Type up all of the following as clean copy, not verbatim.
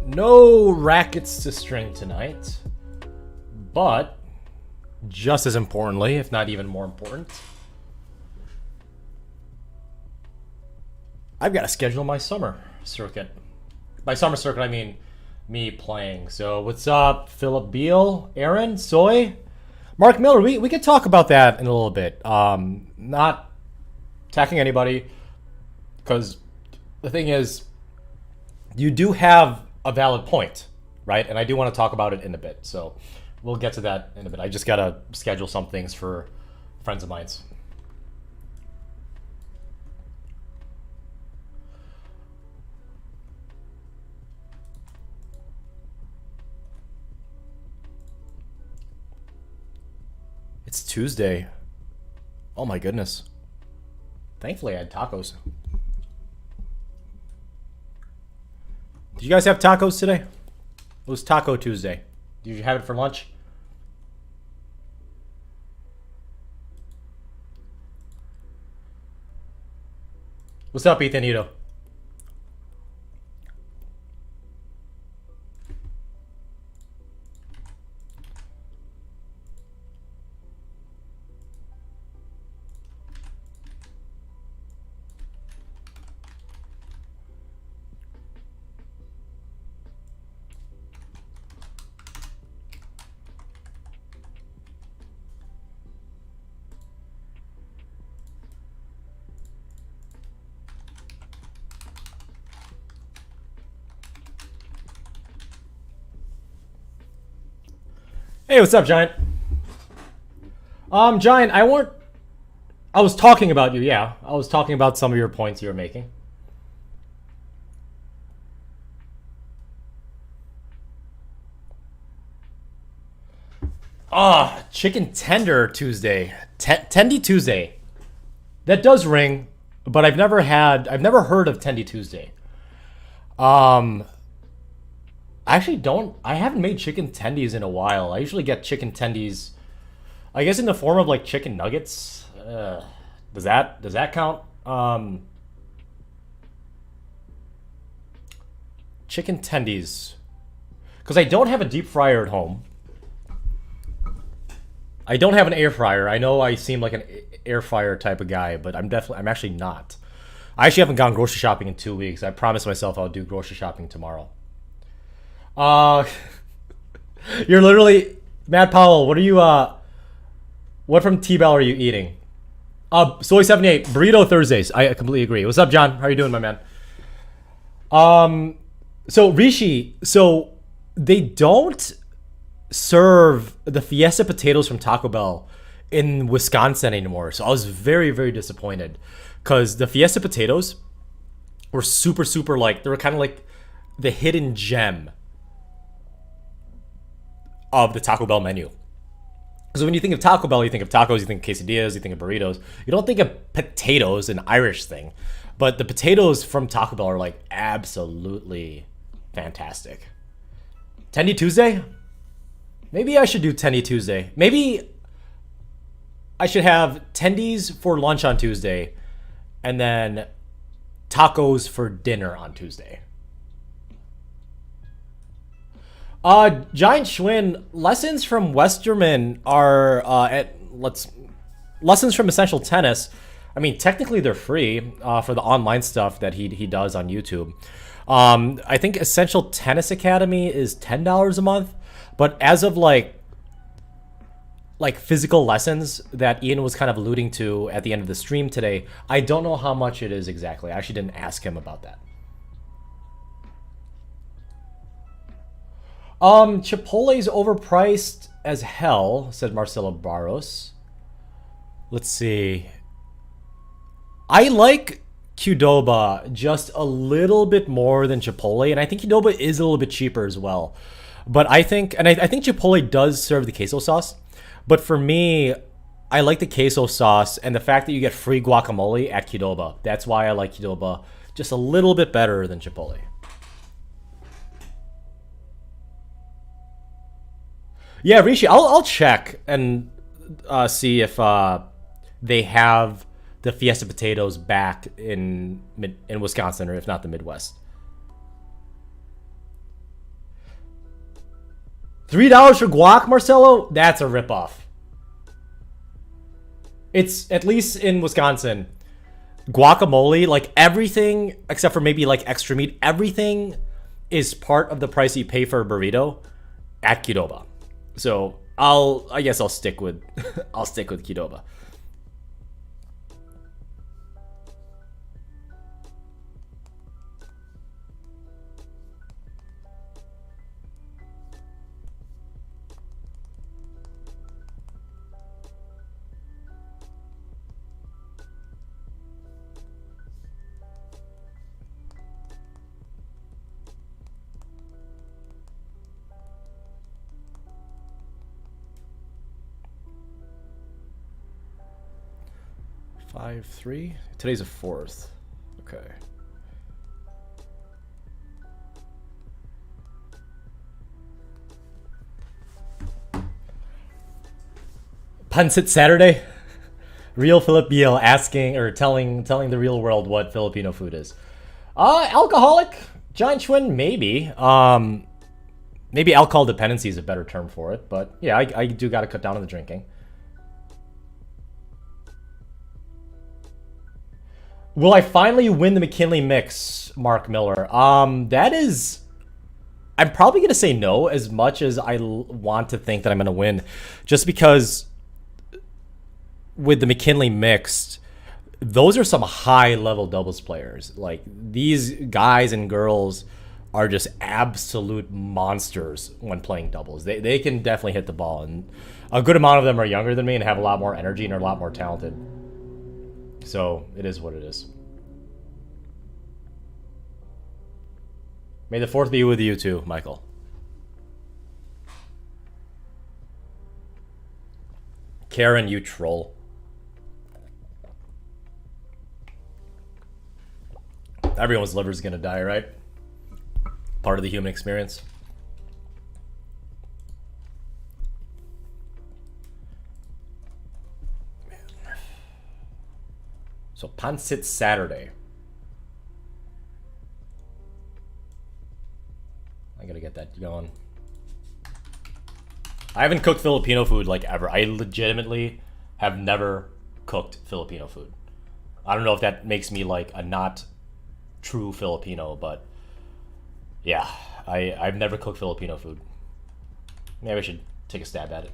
No rackets to string tonight, but just as importantly, if not even more important, I've got to schedule my summer circuit. By summer circuit, I mean me playing. So what's up, Philip Beal, Aaron, Soy, Mark Miller? We could talk about that in a little bit. Not attacking anybody, because the thing is, you do have a valid point, right? And I do want to talk about it in a bit. So we'll get to that in a bit. I just got to schedule some things for friends of mine's. It's Tuesday. Oh my goodness. Thankfully I had tacos. Did you guys have tacos today? It was Taco Tuesday. Did you have it for lunch? What's up, Ethanito? Hey, what's up, Giant? Giant, I was talking about you, yeah. I was talking about some of your points you were making. Chicken Tender Tuesday. Tendy Tuesday. That does ring, but I've never heard of Tendy Tuesday. I haven't made chicken tendies in a while. I usually get chicken tendies, I guess, in the form of like chicken nuggets. Does that count? Chicken tendies. Because I don't have a deep fryer at home. I don't have an air fryer. I know I seem like an air fryer type of guy, but I'm actually not. I actually haven't gone grocery shopping in 2 weeks. I promised myself I'll do grocery shopping tomorrow. You're literally Matt Powell. What from T-Bell are you eating? Soy78 burrito Thursdays. I completely agree. What's up, John? How are you doing, my man? So Rishi, so they don't serve the Fiesta potatoes from Taco Bell in Wisconsin anymore. So I was very, very disappointed, because the Fiesta potatoes were super, super, like, they were kind of like the hidden gem of the Taco Bell menu. So when you think of Taco Bell, you think of tacos, you think of quesadillas, you think of burritos. You don't think of potatoes, an Irish thing. But the potatoes from Taco Bell are like absolutely fantastic. Tendy Tuesday? Maybe I should do Tendy Tuesday. Maybe I should have tendies for lunch on Tuesday and then tacos for dinner on Tuesday. Giant Schwinn, lessons from Westerman are lessons from Essential Tennis. I mean, technically they're free for the online stuff that he does on YouTube. I think Essential Tennis Academy is $10 a month, but as of like physical lessons that Ian was kind of alluding to at the end of the stream today, I don't know how much it is exactly. I actually didn't ask him about that. Chipotle's overpriced as hell, said Marcelo Barros. Let's see. I like Qdoba just a little bit more than Chipotle, and I think Qdoba is a little bit cheaper as well. But I think Chipotle does serve the queso sauce. But for me, I like the queso sauce and the fact that you get free guacamole at Qdoba. That's why I like Qdoba just a little bit better than Chipotle. Yeah, Rishi, I'll check and see if they have the Fiesta potatoes back in Wisconsin, or if not the Midwest. $3 for guac, Marcelo? That's a ripoff. It's, at least in Wisconsin, guacamole, like everything except for maybe like extra meat, everything is part of the price you pay for a burrito at Qdoba. So I guess I'll stick with I'll stick with Qdoba. Five, 3. Today's a 4th. Okay. Pancit Saturday. Real Philip Beal asking or telling the real world what Filipino food is. Alcoholic, giant twin, maybe. Maybe alcohol dependency is a better term for it, but yeah, I do got to cut down on the drinking. Will I finally win the McKinley mix, Mark Miller? That is... I'm probably going to say no, as much as I want to think that I'm going to win. Just because with the McKinley mixed, those are some high-level doubles players. Like, these guys and girls are just absolute monsters when playing doubles. They can definitely hit the ball. And a good amount of them are younger than me and have a lot more energy and are a lot more talented. So it is what it is. May the 4th be with you too, Michael. Karen, you troll. Everyone's liver's gonna die, right? Part of the human experience. So Pancit Saturday. I gotta get that going. I haven't cooked Filipino food like ever. I legitimately have never cooked Filipino food. I don't know if that makes me like a not true Filipino, but yeah, I've never cooked Filipino food. Maybe I should take a stab at it.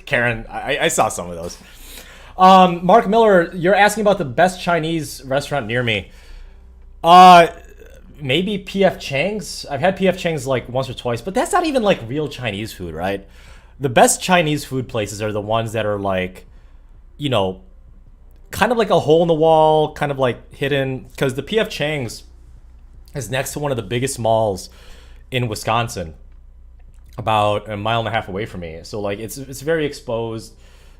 Karen, I saw some of those. Mark Miller, you're asking about the best Chinese restaurant near me. Maybe PF Chang's. I've had PF Chang's like once or twice, but that's not even like real Chinese food, right? The best Chinese food places are the ones that are like, you know, kind of like a hole in the wall, kind of like hidden. Because the PF Chang's is next to one of the biggest malls in Wisconsin, about a mile and a half away from me. So like it's very exposed.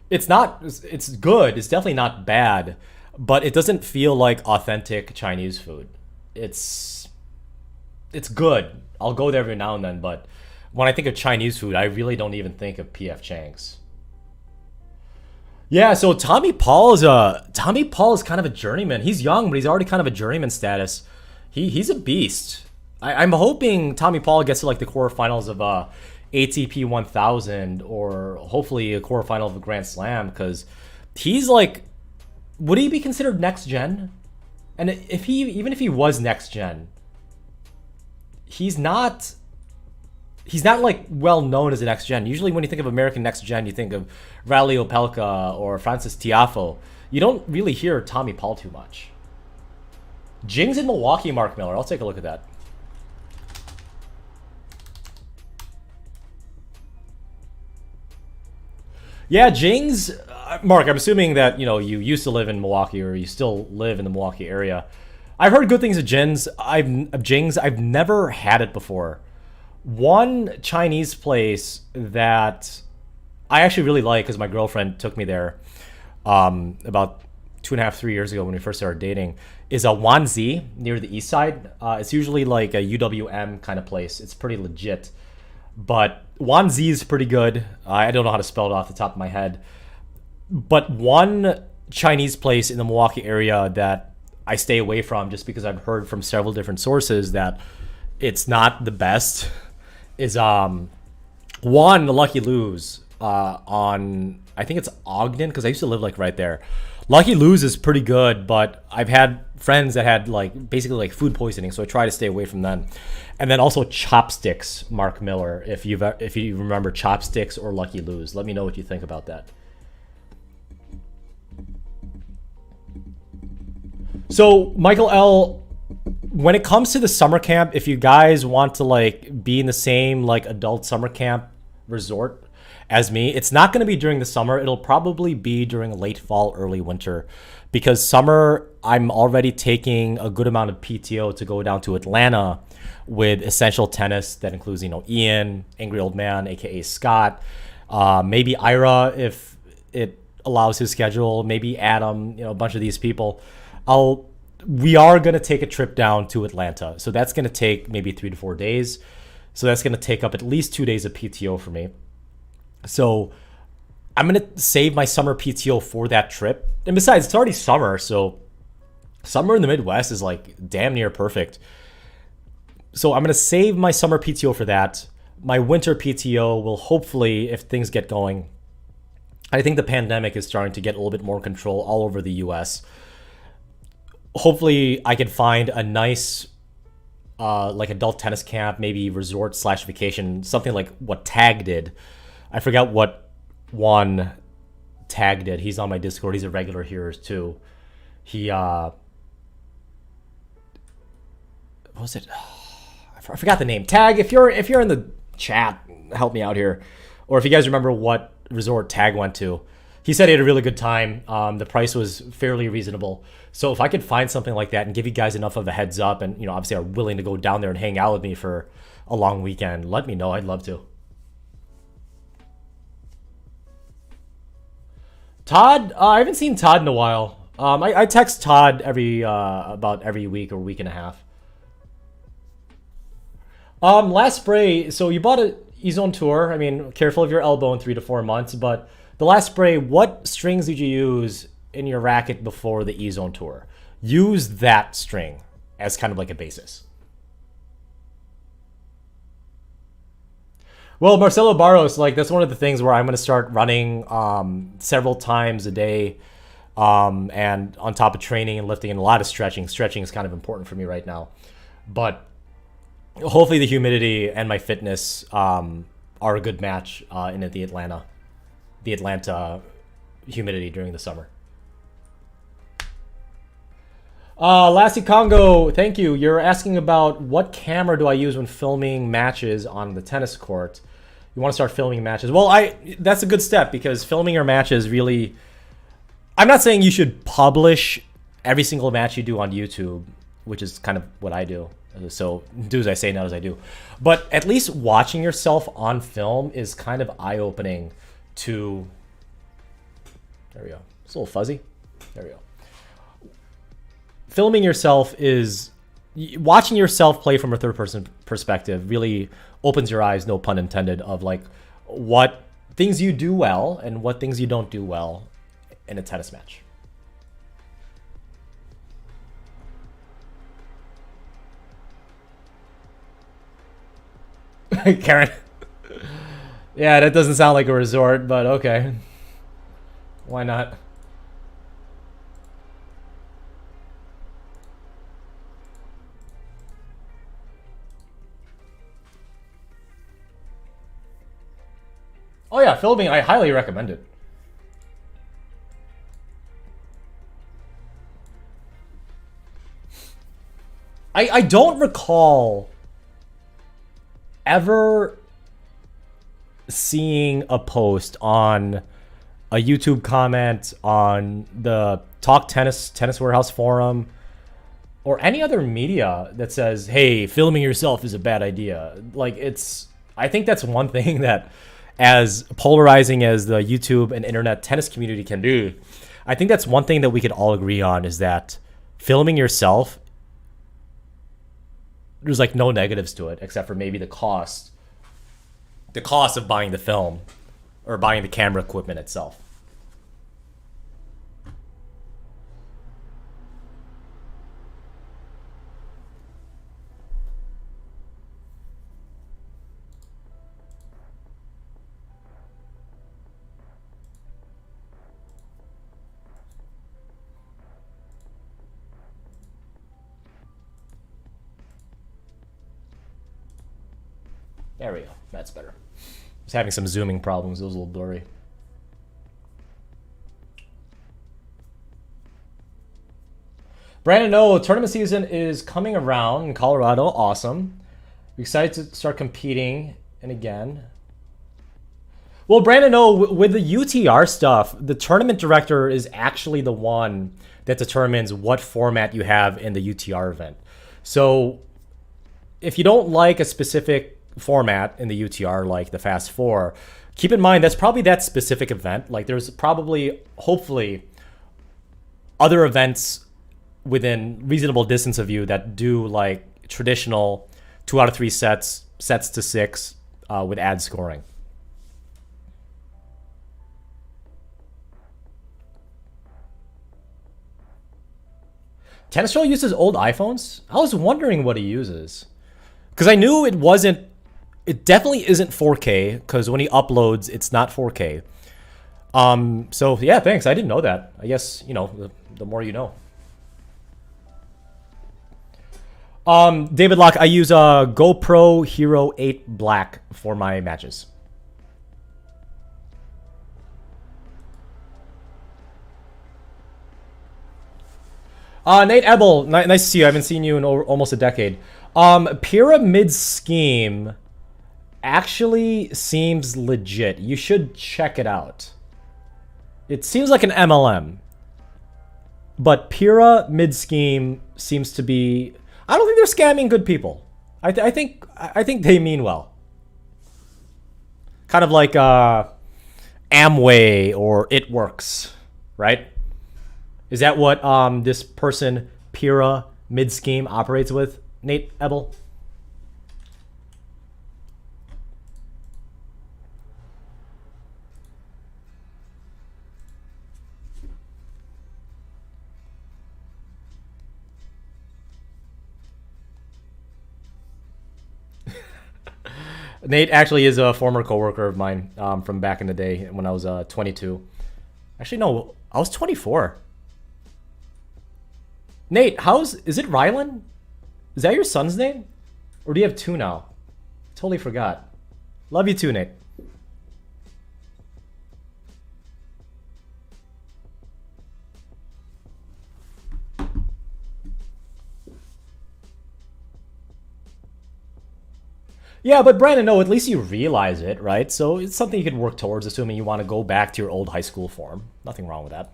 It's good. It's definitely not bad, but it doesn't feel like authentic Chinese food. It's good. I'll go there every now and then, but when I think of Chinese food, I really don't even think of PF Chang's. Yeah, so Tommy Paul is kind of a journeyman. He's young, but he's already kind of a journeyman status. He's a beast. I'm hoping Tommy Paul gets to like the quarterfinals of ATP 1000 or hopefully a quarterfinal of a Grand Slam, because he's like, would he be considered next gen? And even if he was next gen, he's not like well known as a next gen. Usually when you think of American next gen, you think of Rally Opelka or Francis Tiafoe. You don't really hear Tommy Paul too much. Jing's in Milwaukee, Mark Miller. I'll take a look at that. Yeah, Jing's, Mark, I'm assuming that, you know, you used to live in Milwaukee or you still live in the Milwaukee area. I've heard good things of Jing's. I've never had it before. One Chinese place that I actually really like, because my girlfriend took me there about 2.5, 3 years ago when we first started dating, is a Wanzi near the east side. It's usually like a UWM kind of place. It's pretty legit. But Wanzi is pretty good. I don't know how to spell it off the top of my head. But one Chinese place in the Milwaukee area that I stay away from just because I've heard from several different sources that it's not the best is one, the Lucky Lou's on, I think it's Ogden, because I used to live like right there. Lucky Lou's is pretty good, but I've had friends that had like basically like food poisoning, so I try to stay away from them. And then also Chopsticks, Mark Miller, if you remember Chopsticks or Lucky Lou's, let me know what you think about that. So Michael L, when it comes to the summer camp, if you guys want to like be in the same like adult summer camp resort as me, it's not going to be during the summer. It'll probably be during late fall, early winter, because summer I'm already taking a good amount of PTO to go down to Atlanta with Essential Tennis. That includes, you know, Ian, Angry Old Man, aka Scott, maybe Ira if it allows his schedule, maybe Adam, you know, a bunch of these people. We are going to take a trip down to Atlanta. So that's going to take maybe 3 to 4 days. So that's going to take up at least 2 days of PTO for me. So I'm going to save my summer PTO for that trip. And besides, it's already summer. So summer in the Midwest is like damn near perfect. So I'm going to save my summer PTO for that. My winter PTO will hopefully, if things get going, I think the pandemic is starting to get a little bit more control all over the US. Hopefully I can find a nice like adult tennis camp, maybe resort / vacation, something like what Tag did. I forgot what one Tag did. He's on my Discord. He's a regular here too. He what was it? I forgot the name. Tag, if you're in the chat, help me out here. Or if you guys remember what resort Tag went to. He said he had a really good time. The price was fairly reasonable. So if I could find something like that and give you guys enough of a heads up and, you know, obviously are willing to go down there and hang out with me for a long weekend, let me know. I'd love to. Todd, I haven't seen Todd in a while. I text Todd about every week or week and a half. Last spray, so you bought a E-Zone Tour. I mean, careful of your elbow in 3 to 4 months, but the last spray, what strings did you use in your racket before the E-Zone Tour? Use that string as kind of like a basis. Well, Marcelo Barros, like that's one of the things where I'm going to start running several times a day, and on top of training and lifting and a lot of stretching. Stretching is kind of important for me right now, but hopefully the humidity and my fitness are a good match in the Atlanta humidity during the summer. Lassie Congo, thank you. You're asking about what camera do I use when filming matches on the tennis court. You want to start filming matches. Well, that's a good step because filming your matches really... I'm not saying you should publish every single match you do on YouTube, which is kind of what I do. So do as I say, not as I do. But at least watching yourself on film is kind of eye-opening to... There we go. It's a little fuzzy. There we go. Filming yourself is... Watching yourself play from a third-person perspective really opens your eyes, no pun intended, of like what things you do well and what things you don't do well in a tennis match. Karen. Yeah, that doesn't sound like a resort, but okay. Why not? Oh yeah, filming, I highly recommend it. I don't recall ever seeing a post on a YouTube comment on the Talk Tennis Warehouse forum or any other media that says, hey, filming yourself is a bad idea. Like I think that's one thing that, as polarizing as the YouTube and internet tennis community can do, I think that's one thing that we could all agree on is that filming yourself, there's like no negatives to it except for maybe the cost of buying the film or buying the camera equipment itself. There we go. That's better. I was having some zooming problems. It was a little blurry. Brandon, no, tournament season is coming around in Colorado. Awesome. We're excited to start competing. And again. Well, Brandon, no, with the UTR stuff, the tournament director is actually the one that determines what format you have in the UTR event. So if you don't like a specific format in the UTR, like the Fast Four, keep in mind that's probably that specific event. Like there's probably, hopefully, other events within reasonable distance of you that do like traditional 2 out of 3 sets to 6 with ad scoring. Tennis Show uses old iPhones? I was wondering what he uses. Because I knew it definitely isn't 4K, because when he uploads, it's not 4K. So yeah, thanks. I didn't know that. I guess, you know, the more you know. David Locke, I use a GoPro Hero 8 Black for my matches. Nate Ebel, nice to see you. I haven't seen you in almost a decade. Pyramid Scheme actually seems legit. You should check it out. It seems like an MLM. But Pyramid Scheme seems to be... I don't think they're scamming good people. I think they mean well. Kind of like Amway or It Works, right? Is that what this person, Pyramid Scheme, operates with, Nate Ebel? Nate actually is a former coworker of mine from back in the day when I was 22. Actually, no, I was 24. Nate, is it Rylan? Is that your son's name? Or do you have 2 now? Totally forgot. Love you too, Nate. Yeah, but Brandon, no, at least you realize it, right? So it's something you can work towards, assuming you want to go back to your old high school form. Nothing wrong with that.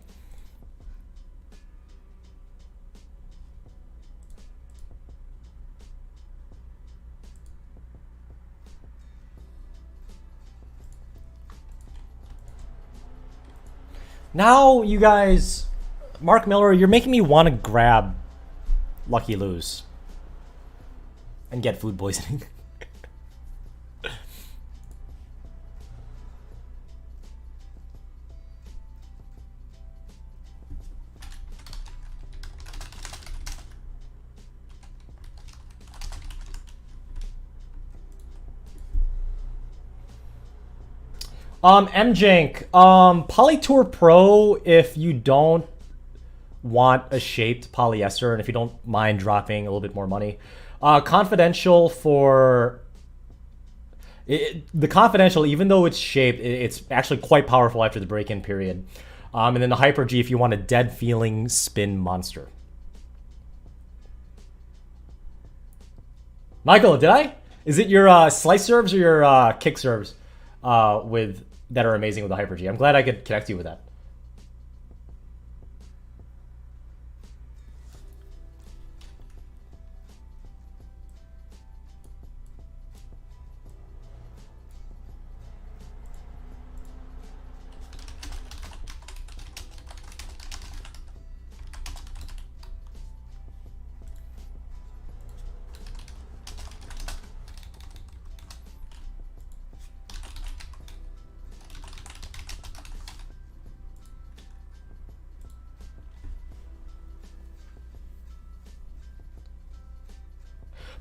Now, you guys, Mark Miller, you're making me want to grab Lucky Lose and get food poisoning. MJank, Polytour Pro, if you don't want a shaped polyester and if you don't mind dropping a little bit more money. Confidential for... the Confidential, even though it's shaped, it's actually quite powerful after the break-in period. And then the Hyper G if you want a dead feeling spin monster. Michael, did I? Is it your slice serves or your kick serves that are amazing with the Hyper G? I'm glad I could connect you with that.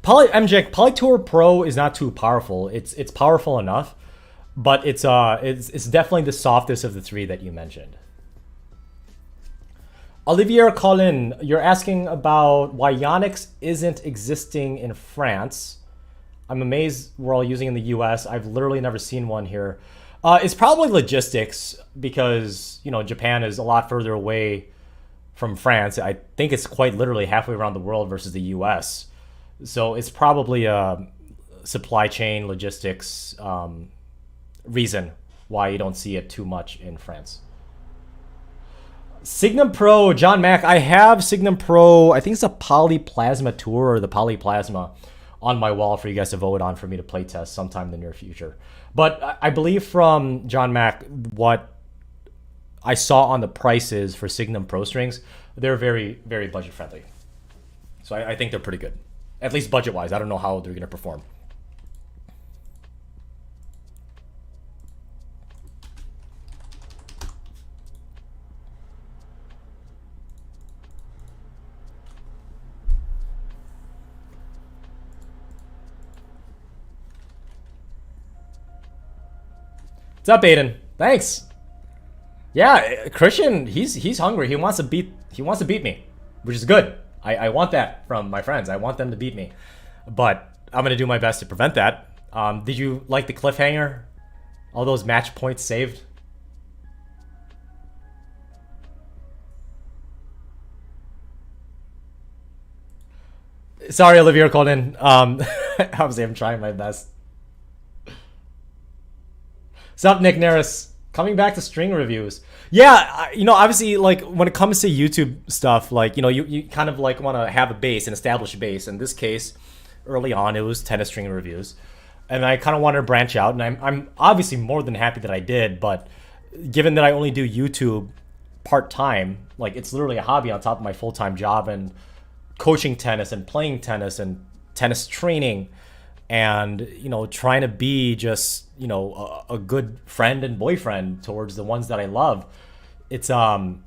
MJack, Polytour Pro is not too powerful. It's powerful enough, but it's definitely the softest of the 3 that you mentioned. Olivier Collin, you're asking about why Yonex isn't existing in France. I'm amazed we're all using in the US. I've literally never seen one here. It's probably logistics because, you know, Japan is a lot further away from France. I think it's quite literally halfway around the world versus the US. So it's probably a supply chain logistics reason why you don't see it too much in France. Signum Pro, John Mack. I have Signum Pro. I think it's a Polyplasma Tour or the Polyplasma on my wall for you guys to vote on for me to play test sometime in the near future. But I believe from John Mack, what I saw on the prices for Signum Pro strings, they're very, very budget friendly. So I think they're pretty good, at least budget wise. I don't know how they're going to perform. What's up, Aiden? Thanks. Yeah, Christian, he's hungry. He wants to beat me, which is good. I want that from my friends. I want them to beat me, but I'm gonna do my best to prevent that. Did you like the cliffhanger? All those match points saved. Sorry, Olivia called in. Obviously, I'm trying my best. What's up, Nick Neris? Coming back to string reviews. Yeah, you know, obviously, like, when it comes to YouTube stuff, like, you know, you kind of, like, want to have a base, an established base. In this case, early on, it was tennis string reviews. And I kind of wanted to branch out, and I'm obviously more than happy that I did, but given that I only do YouTube part-time, like, it's literally a hobby on top of my full-time job, and coaching tennis and playing tennis and tennis training, and, you know, trying to be just, you know, a good friend and boyfriend towards the ones that I love. It's time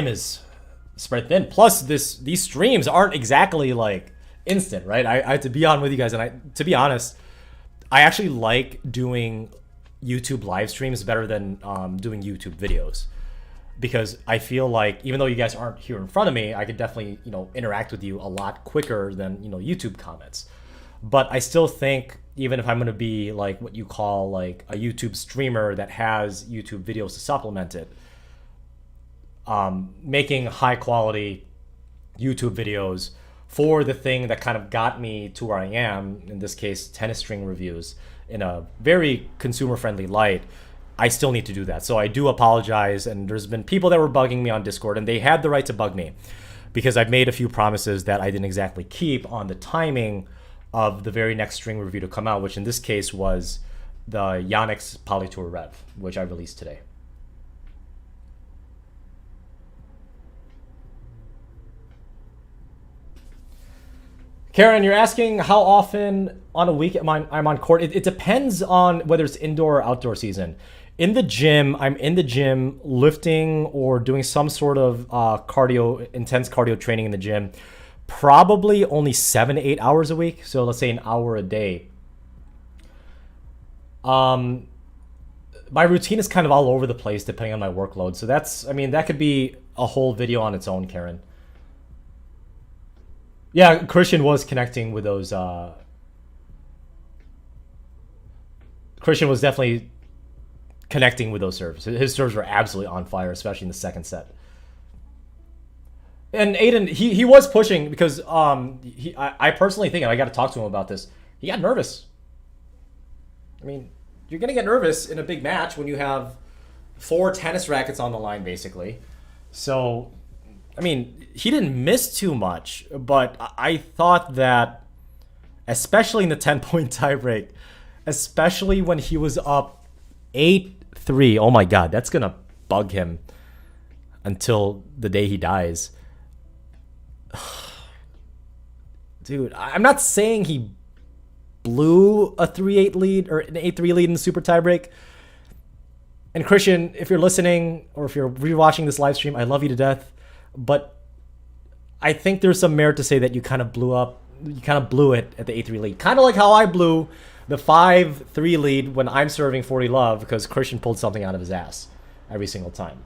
is spread thin. Plus, these streams aren't exactly like instant, right? I have to be on with you guys, and to be honest, I actually like doing YouTube live streams better than doing YouTube videos, because I feel like even though you guys aren't here in front of me, I could definitely, you know, interact with you a lot quicker than, you know, YouTube comments. But I still think, even if I'm going to be like what you call like a YouTube streamer that has YouTube videos to supplement it, making high quality YouTube videos for the thing that kind of got me to where I am, in this case, tennis string reviews, in a very consumer friendly light, I still need to do that. So I do apologize. And there's been people that were bugging me on Discord, and they had the right to bug me because I've made a few promises that I didn't exactly keep on the timing of the very next string review to come out, which in this case was the Yonex Polytour Rev, which I released today. Karen, you're asking how often on a week I'm on court. It depends on whether it's indoor or outdoor season. In the gym, I'm in the gym lifting or doing some sort of intense cardio training in the gym. Probably only 7 to 8 hours a week. So let's say an hour a day. My routine is kind of all over the place depending on my workload. So that's, I mean, that could be a whole video on its own, Karen. Yeah, Christian was connecting with those. Christian was definitely connecting with those serves. His serves were absolutely on fire, especially in the second set. And Aiden, he was pushing because I personally think, and I got to talk to him about this, he got nervous. I mean, you're going to get nervous in a big match when you have 4 tennis rackets on the line, basically. So, I mean, he didn't miss too much, but I thought that, especially in the 10-point tiebreak, especially when he was up 8-3, oh my God, that's going to bug him until the day he dies. Dude, I'm not saying he blew a 3-8 lead or an 8-3 lead in the super tiebreak. And Christian, if you're listening or if you're rewatching this live stream, I love you to death. But I think there's some merit to say that you kind of blew it at the 8-3 lead. Kind of like how I blew the 5-3 lead when I'm serving 40 love because Christian pulled something out of his ass every single time.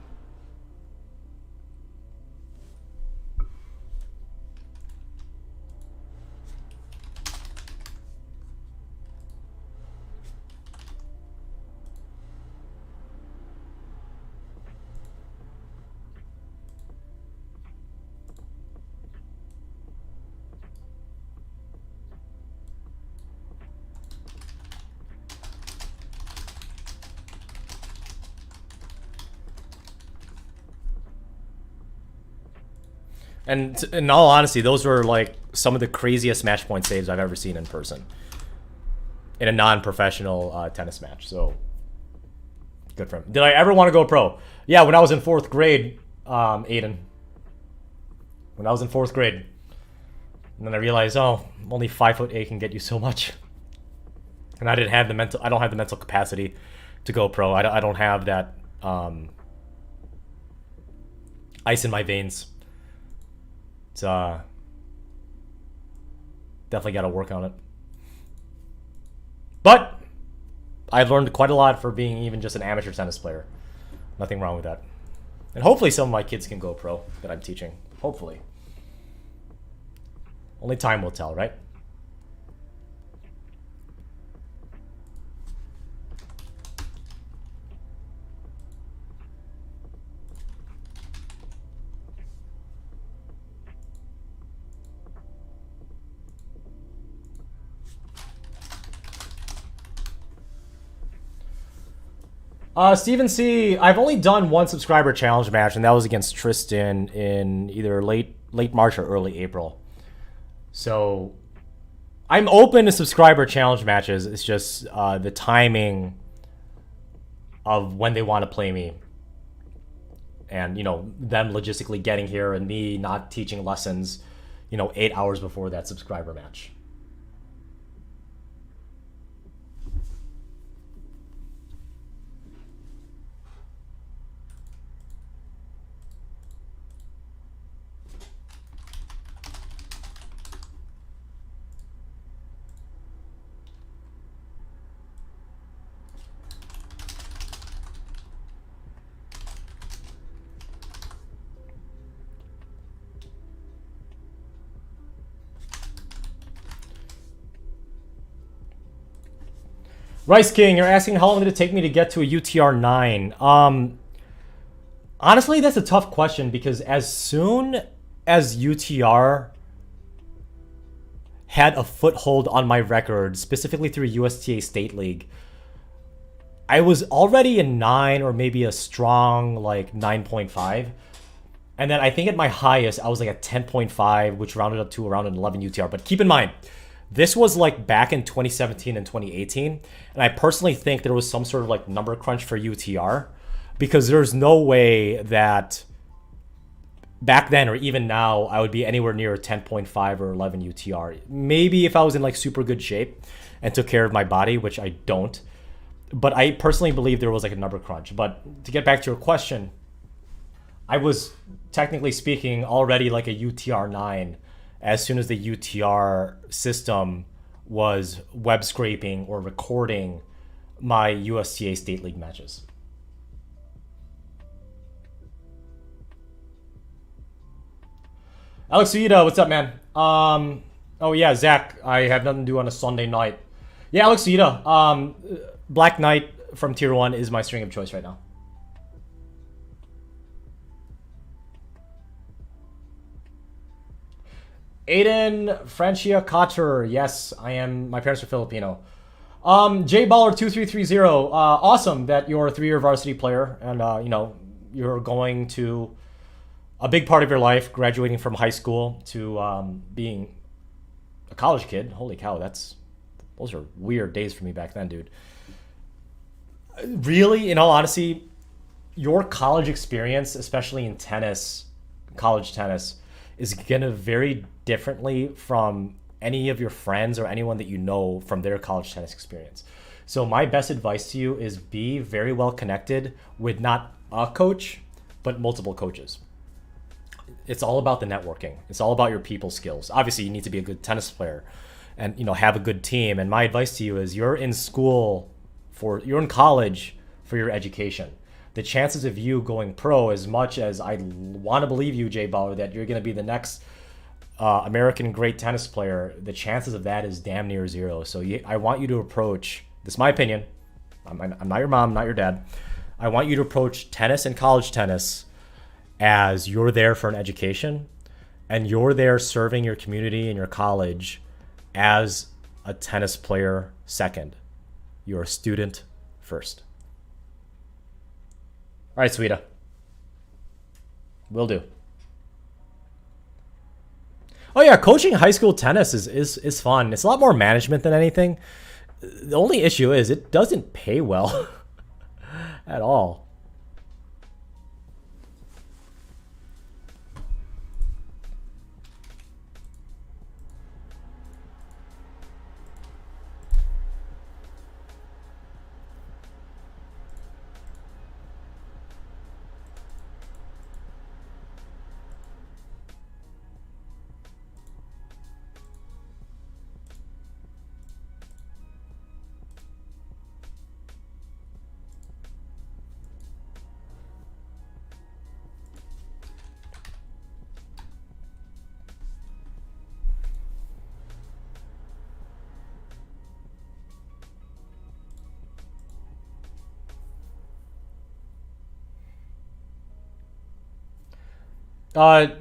And in all honesty, those were like some of the craziest match point saves I've ever seen in person in a non-professional tennis match. So good for him. Did I ever want to go pro? Yeah, when I was in 4th grade, Aiden. When I was in 4th grade. And then I realized, oh, only 5'8" can get you so much. And I don't have the mental capacity to go pro. I don't have that ice in my veins. It's definitely got to work on it. But I've learned quite a lot for being even just an amateur tennis player. Nothing wrong with that. And hopefully some of my kids can go pro that I'm teaching. Hopefully. Only time will tell, right? Steven C, I've only done one subscriber challenge match, and that was against Tristan in either late March or early April. So I'm open to subscriber challenge matches. It's just the timing of when they want to play me, and them logistically getting here and me not teaching lessons 8 hours before that subscriber match. Rice King, you're asking how long did it take me to get to a UTR 9? Honestly, that's a tough question because as soon as UTR had a foothold on my record, specifically through USTA State League, I was already a 9 or maybe a strong like 9.5. And then I think at my highest, I was like a 10.5, which rounded up to around an 11 UTR. But keep in mind, this was like back in 2017 and 2018. And I personally think there was some sort of like number crunch for UTR because there's no way that back then or even now I would be anywhere near a 10.5 or 11 UTR. Maybe if I was in like super good shape and took care of my body, which I don't. But I personally believe there was like a number crunch. But to get back to your question, I was technically speaking already like a UTR 9 as soon as the UTR system was web scraping or recording my USTA State League matches. Alex Ueda, what's up, man? Oh yeah, Zach, I have nothing to do on a Sunday night. Yeah, Alex Ueda, Black Knight from Tier 1 is my string of choice right now. Aiden Francia Cotter. Yes, I am. My parents are Filipino. J Baller 2330. Awesome that you're a 3-year varsity player and you're going to a big part of your life, graduating from high school to being a college kid. Holy cow, those are weird days for me back then, dude. Really, in all honesty, your college experience, especially in tennis, college tennis, is gonna vary differently from any of your friends or anyone that you know from their college tennis experience. So my best advice to you is be very well connected with not a coach, but multiple coaches. It's all about the networking. It's all about your people skills. Obviously, you need to be a good tennis player and have a good team. And my advice to you is you're in college for your education. The chances of you going pro, as much as I want to believe you, Jay Bauer, that you're going to be the next American great tennis player, the chances of that is damn near zero. So I want you to approach, this is my opinion, I'm not your mom, not your dad, I want you to approach tennis and college tennis as you're there for an education and you're there serving your community and your college as a tennis player second. You're a student first. All right, Sweeta. Will do. Oh yeah, coaching high school tennis is fun. It's a lot more management than anything. The only issue is it doesn't pay well at all.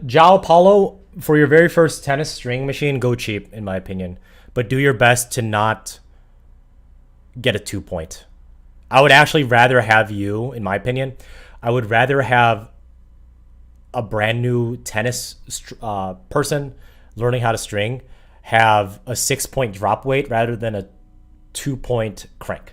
Joao Paulo, for your very first tennis string machine, go cheap, in my opinion. But do your best to not get a 2-point. I would actually rather have you, in my opinion, I would rather have a brand new tennis person learning how to string have a 6-point drop weight rather than a 2-point crank.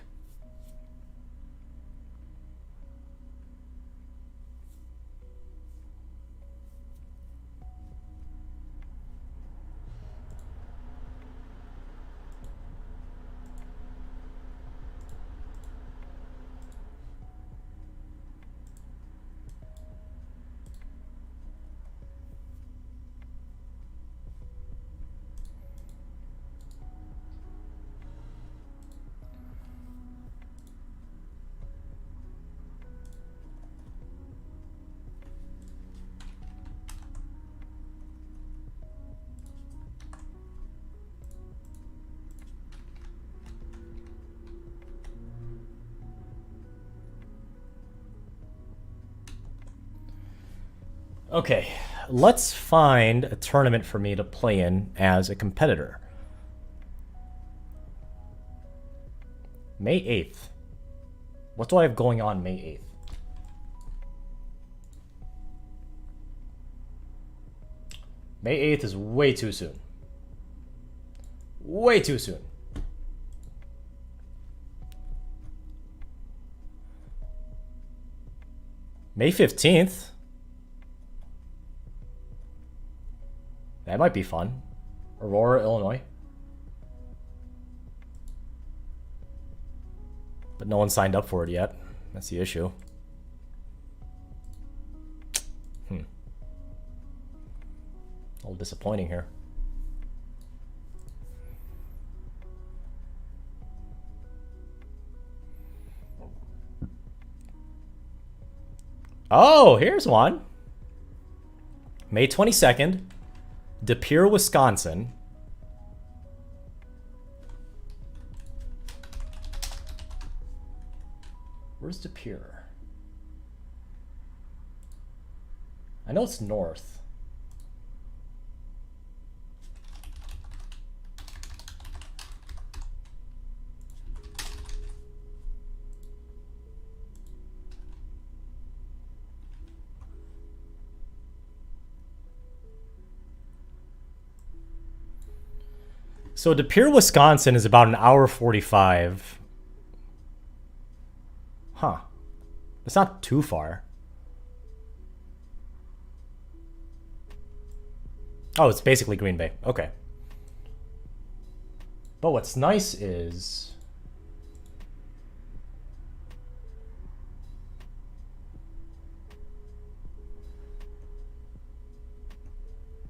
Okay, let's find a tournament for me to play in as a competitor. May 8th. What do I have going on May 8th? May 8th is way too soon. Way too soon. May 15th. That might be fun. Aurora, Illinois. But no one signed up for it yet. That's the issue. A little disappointing here. Oh, here's one. May 22nd. De Pere, Wisconsin. Where's De Pere? I know it's north. So De Pere, Wisconsin is about an hour 45. Huh. It's not too far. Oh, it's basically Green Bay. Okay. But what's nice is...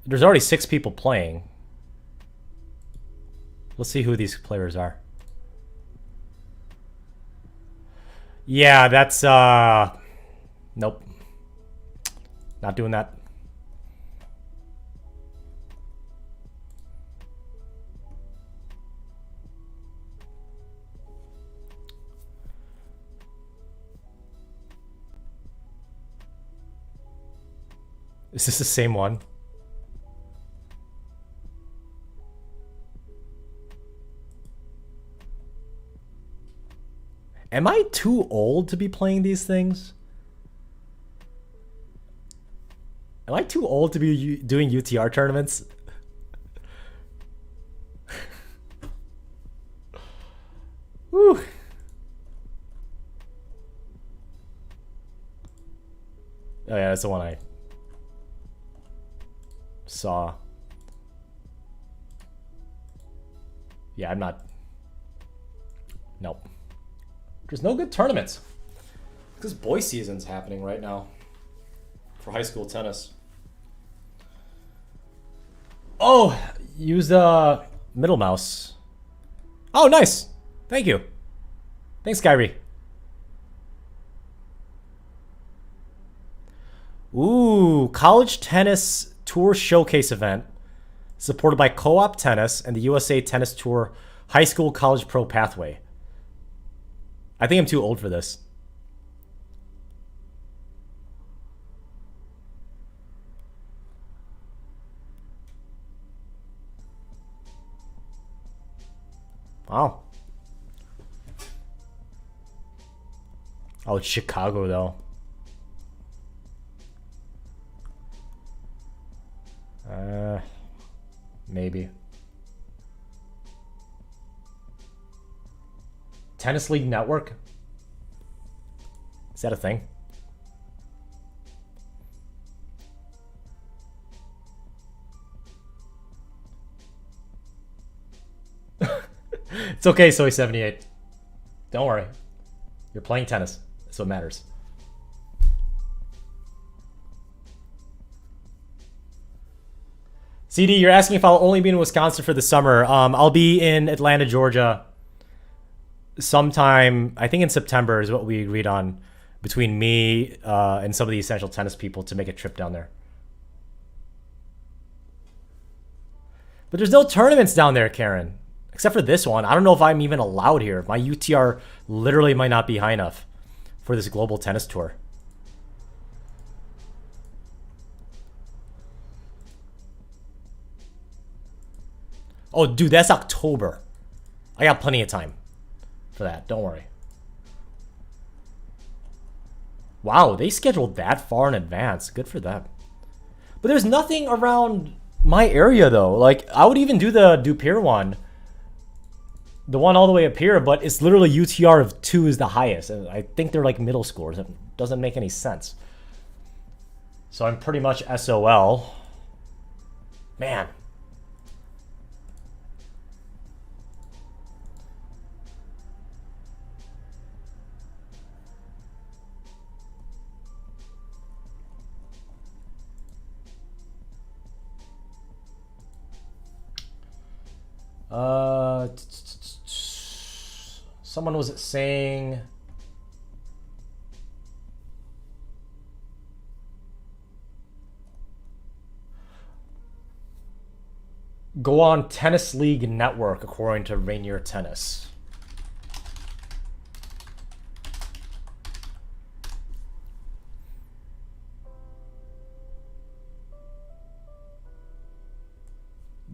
there's already 6 people playing. Let's see who these players are. Yeah, that's nope. Not doing that. Is this the same one? Am I too old to be playing these things? Am I too old to be doing UTR tournaments? Woo! Oh yeah, that's the one I saw. Yeah, I'm not. Nope. There's no good tournaments. Because boy season's happening right now for high school tennis. Oh, use the middle mouse. Oh, nice. Thank you. Thanks, Kyrie. Ooh, college tennis tour showcase event supported by Co-op Tennis and the USA Tennis Tour High School College Pro Pathway. I think I'm too old for this. Wow. Oh, it's Chicago, though. Maybe. Tennis League Network? Is that a thing? It's okay, Soy78. Don't worry. You're playing tennis. That's what matters. CD, you're asking if I'll only be in Wisconsin for the summer. I'll be in Atlanta, Georgia sometime, I think in September is what we agreed on between me and some of the Essential Tennis people to make a trip down there. But there's no tournaments down there, Karen. Except for this one. I don't know if I'm even allowed here. My UTR literally might not be high enough for this global tennis tour. Oh, dude, that's October. I got plenty of time for that. Don't worry. Wow, they scheduled that far in advance. Good for them. But there's nothing around my area, though. Like, I would even do the Dupier one. The one all the way up here, but it's literally UTR of 2 is the highest. And I think they're like middle scores. It doesn't make any sense. So I'm pretty much SOL. Man. Someone was saying go on Tennis League Network according to Rainier Tennis.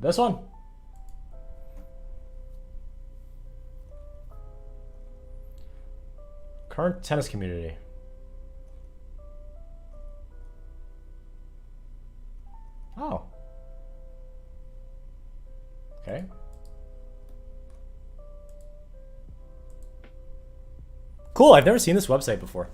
This one. Current tennis community. Oh. Okay. Cool, I've never seen this website before.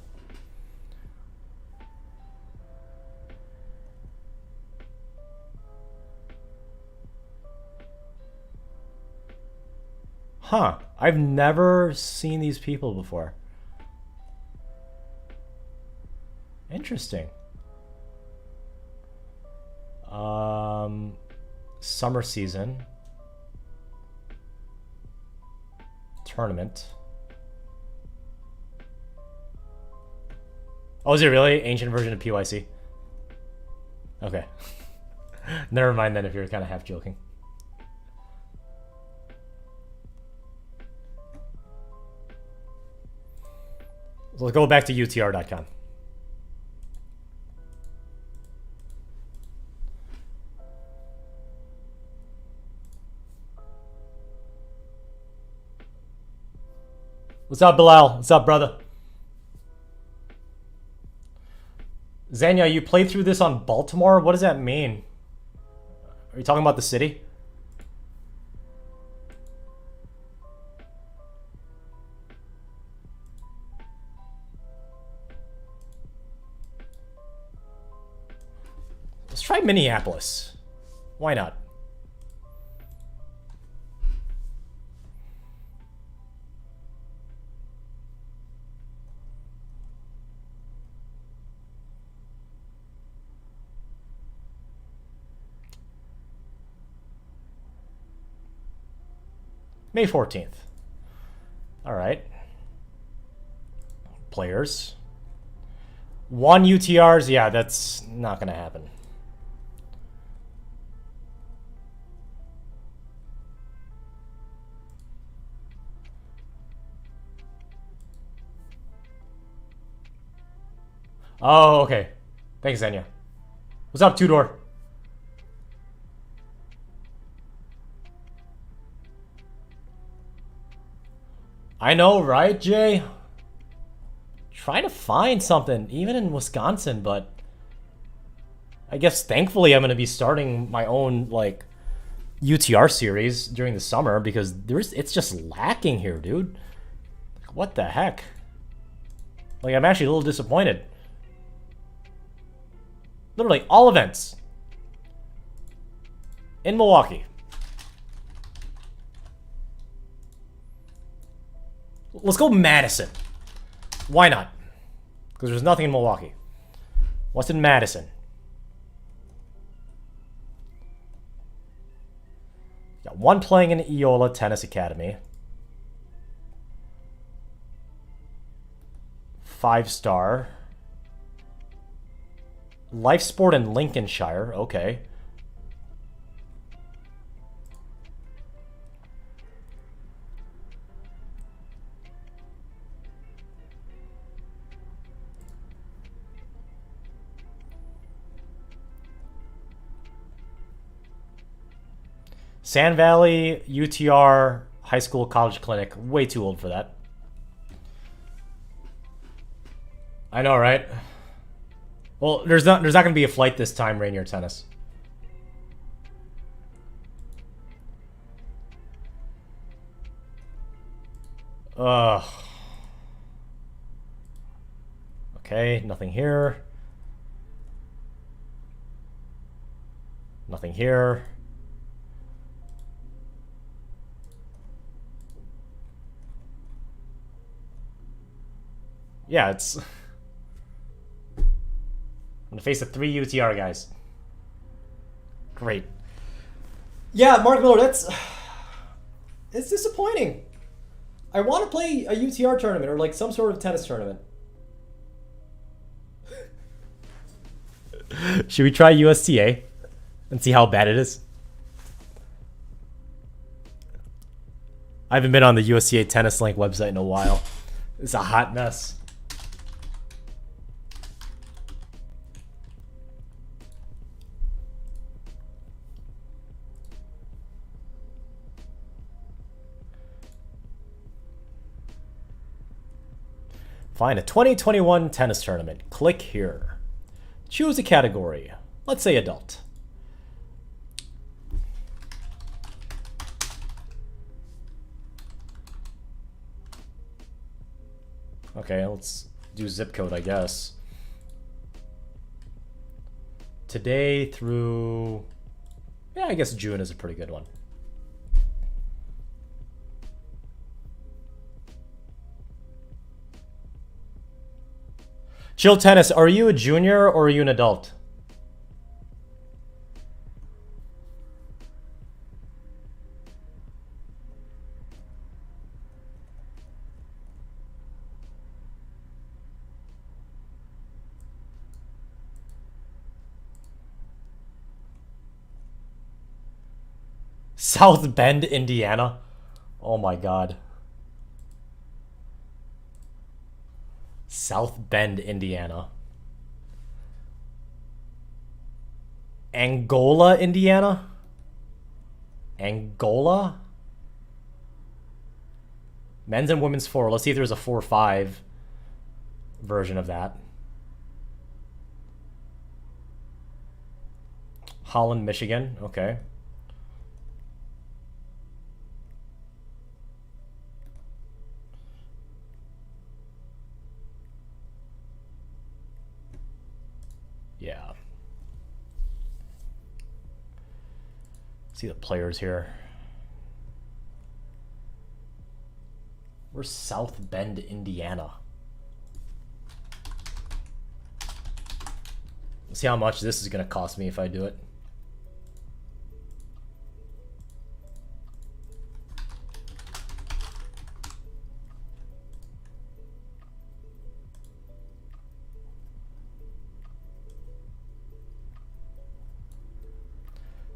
Huh. I've never seen these people before. Interesting. Summer season. Tournament. Oh, is it really? Ancient version of PYC? Okay. Never mind then if you're kind of half joking. So let's go back to UTR.com. What's up, Bilal? What's up, brother? Zanya, you played through this on Baltimore? What does that mean? Are you talking about the city? try Minneapolis. Why not? May 14th. All right. Players. 1 UTRs. Yeah, that's not going to happen. Oh, okay. Thanks, Zenya. What's up, Two-Door? I know, right, Jay? Trying to find something, even in Wisconsin, but I guess thankfully I'm going to be starting my own, like, UTR series during the summer because it's just lacking here, dude. What the heck? Like, I'm actually a little disappointed. Literally, all events in Milwaukee. Let's go Madison. Why not? Because there's nothing in Milwaukee. What's in Madison? Got 1 playing in Eola Tennis Academy. 5-star. Life Sport in Lincolnshire. Okay. Sand Valley, UTR, high school, college clinic. Way too old for that. I know, right? Well, there's not going to be a flight this time, Rainier Tennis. Ugh. Okay, nothing here. Nothing here. Yeah, it's... I'm gonna face the 3 UTR guys. Great. Yeah, Mark Miller, that's... It's disappointing. I want to play a UTR tournament or like some sort of tennis tournament. Should we try USTA and see how bad it is? I haven't been on the USTA Tennis Link website in a while. It's a hot mess. Find a 2021 tennis tournament. Click here. Choose a category. Let's say adult. Okay, let's do zip code, I guess. Today through... Yeah, I guess June is a pretty good one. Chill Tennis, are you a junior or are you an adult? South Bend, Indiana? Oh my god. South Bend, Indiana. Angola, Indiana? Angola? Men's and women's 4. Let's see if there's a 4-5 version of that. Holland, Michigan. Okay. Yeah. See the players here. Where's South Bend, Indiana? Let's see how much this is going to cost me if I do it.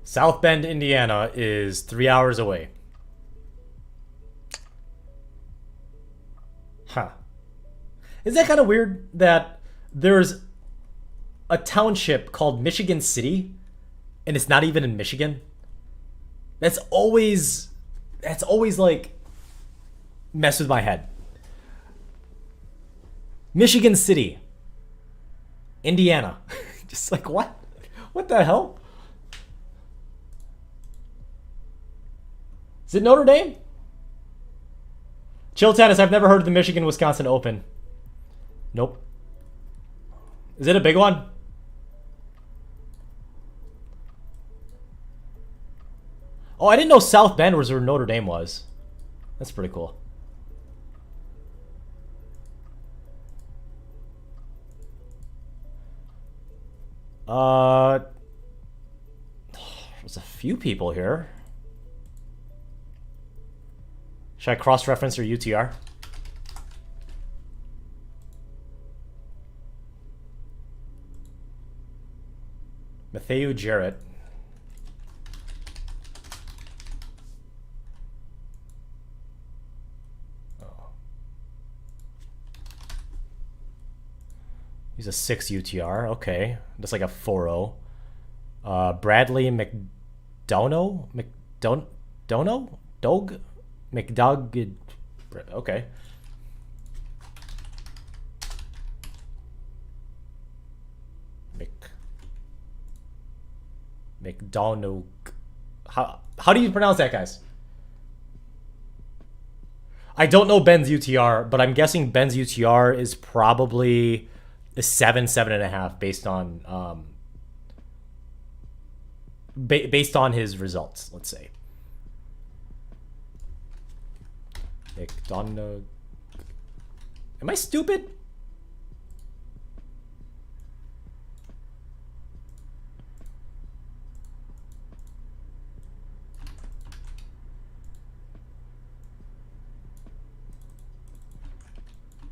South Bend, Indiana is 3 hours away. Huh. Is that kind of weird that there's a township called Michigan City and it's not even in Michigan? That's always like mess with my head. Michigan City, Indiana. Just like what? What the hell? Is it Notre Dame? Chill Tennis, I've never heard of the Michigan-Wisconsin Open. Nope. Is it a big one? Oh, I didn't know South Bend was where Notre Dame was. That's pretty cool. There's a few people here. Should I cross-reference your UTR? Matthew Jarrett. Oh. He's a 6 UTR. Okay. That's like a 4-0. Bradley McDonough? McDonough? Dog? McDoug. Okay. McDonough. How do you pronounce that, guys? I don't know Ben's UTR, but I'm guessing Ben's UTR is probably a 7.5 based on based on his results, let's say. McDonough. Am I stupid?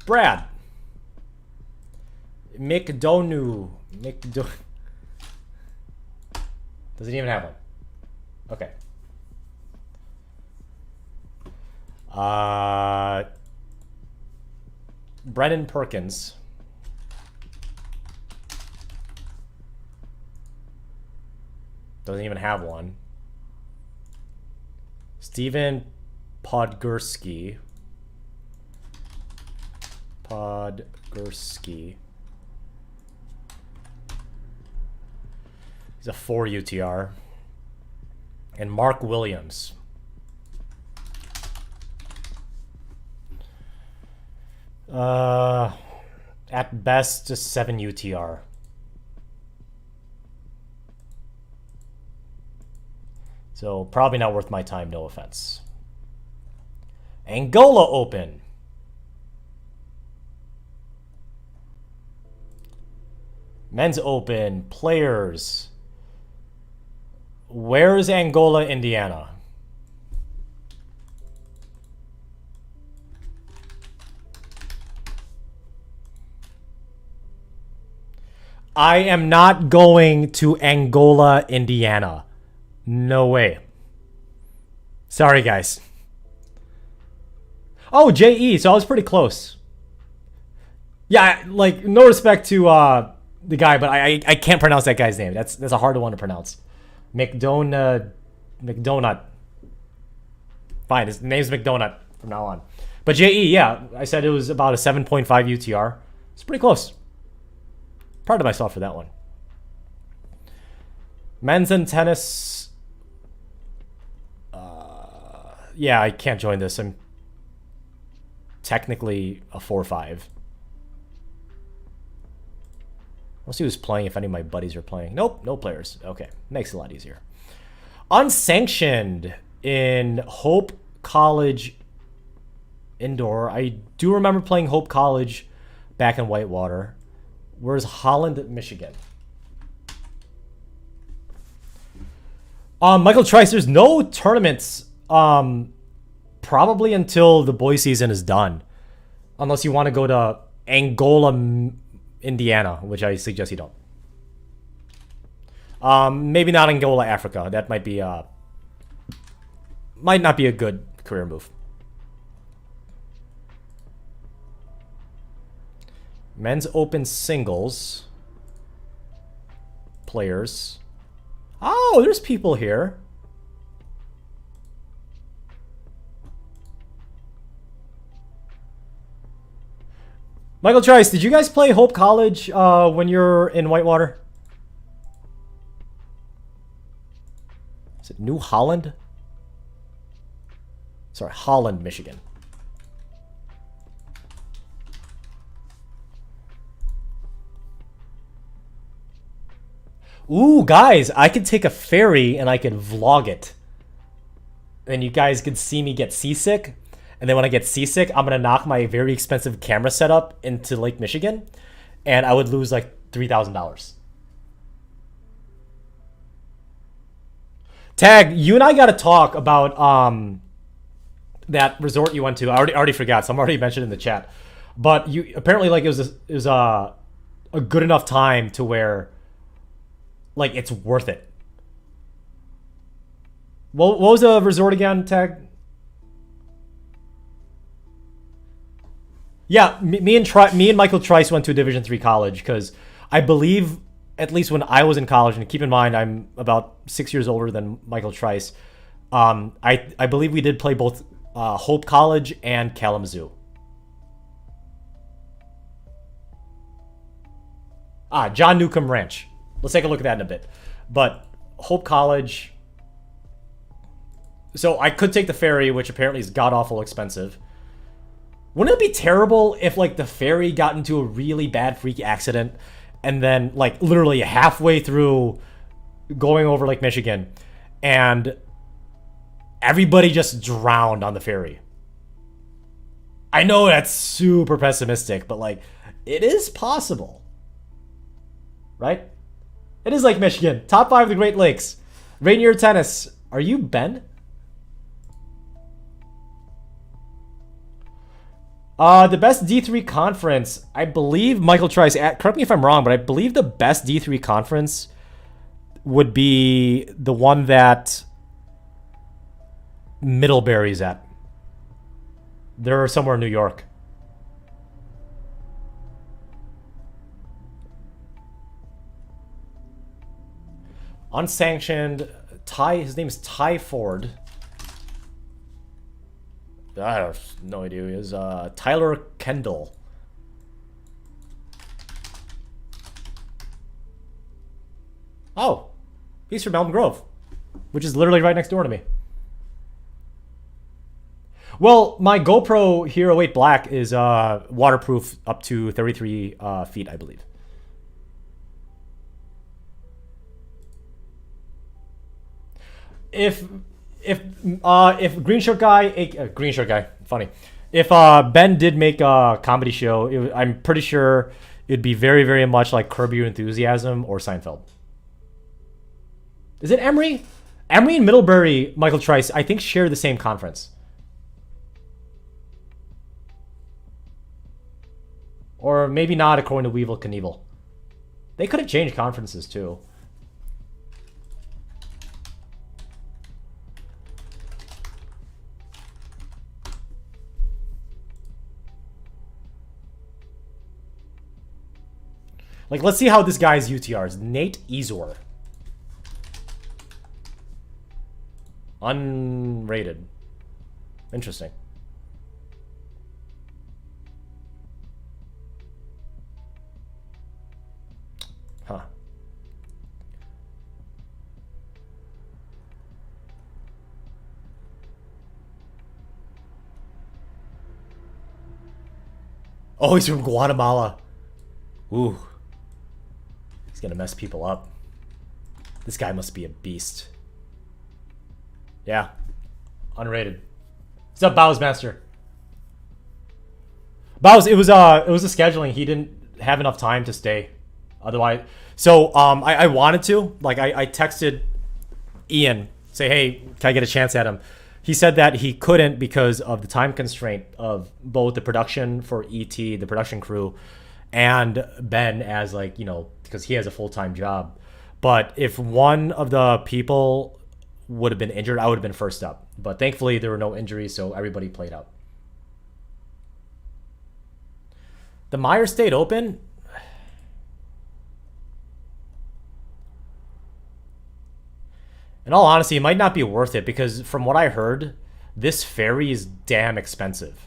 Brad. McDonough. Doesn't even have one. Okay. Brennan Perkins. Doesn't even have one. Steven Podgorski. He's a 4 UTR. And Mark Williams. At best, just 7 UTR. So probably not worth my time, no offense. Angola Open. Men's Open, players. Where's Angola, Indiana? I am not going to Angola, Indiana. No way. Sorry, guys. Oh, JE, so I was pretty close. Yeah, like, no respect to the guy, but I can't pronounce that guy's name. That's a hard one to pronounce. McDonut. Fine, his name's McDonut from now on. But JE, yeah, I said it was about a 7.5 UTR. It's pretty close. Proud of myself for that one. Men's and tennis. Yeah, I can't join this. I'm technically a 4-5. We'll see who's playing, if any of my buddies are playing. Nope, no players. Okay, makes it a lot easier. Unsanctioned in Hope College Indoor. I do remember playing Hope College back in Whitewater. Where's Holland, Michigan? Michael Trice, there's no tournaments probably until the boys season is done. Unless you want to go to Angola, Indiana, which I suggest you don't. Maybe not Angola, Africa. That might not be a good career move. Men's Open singles players. Oh, there's people here. Michael Trice, did you guys play Hope College when you're in Whitewater? Is it New Holland? Sorry, Holland, Michigan. Ooh, guys, I could take a ferry and I could vlog it. And you guys could see me get seasick. And then when I get seasick, I'm going to knock my very expensive camera setup into Lake Michigan. And I would lose like $3,000. Tag, you and I got to talk about that resort you went to. I already forgot, so I'm already mentioned in the chat. But you apparently like it was a good enough time to where like it's worth it. What was the resort again, Tag? Yeah, me and Michael Trice went to a Division III college because I believe, at least when I was in college, and keep in mind I'm about 6 years older than Michael Trice, I believe we did play both Hope College and Kalamazoo. John Newcomb Ranch. Let's take a look at that in a bit. But Hope College. So I could take the ferry, which apparently is god-awful expensive. Wouldn't it be terrible if, like, the ferry got into a really bad freak accident and then, like, literally halfway through going over Lake Michigan and everybody just drowned on the ferry? I know that's super pessimistic, but, like, it is possible. Right? It is Lake Michigan. Top 5 of the Great Lakes. Rainier Tennis. Are you Ben? The best D3 conference, I believe, Michael Trice, correct me if I'm wrong, but I believe the best D3 conference would be the one that Middlebury's at. They're somewhere in New York. Unsanctioned, his name is Ty Ford. I have no idea who he is. Tyler Kendall. Oh, he's from Elm Grove, which is literally right next door to me. Well, my GoPro Hero 8 Black is waterproof up to 33 feet, I believe. If Green Shirt Guy, funny. If Ben did make a comedy show, I'm pretty sure it'd be very, very much like Curb Your Enthusiasm or Seinfeld. Is it Emory? Emory and Middlebury, Michael Trice, I think share the same conference. Or maybe not, according to Weevil Knievel. They could have changed conferences too. Like, let's see how this guy's UTR is. Nate Ezor. Unrated. Interesting. Huh. Oh, he's from Guatemala. Ooh. He's gonna mess people up. This guy must be a beast. Yeah. Unrated. What's up, Bow's Master? Bow's, it was the scheduling. He didn't have enough time to stay. Otherwise, so I wanted to. Like I texted Ian, say, hey, can I get a chance at him? He said that he couldn't because of the time constraint of both the production for ET, the production crew, and Ben as like, you know, because he has a full-time job. But if one of the people would have been injured, I would have been first up. But thankfully there were no injuries, so everybody played out. The Meyer stayed open. In all honesty, it might not be worth it because from what I heard, this ferry is damn expensive.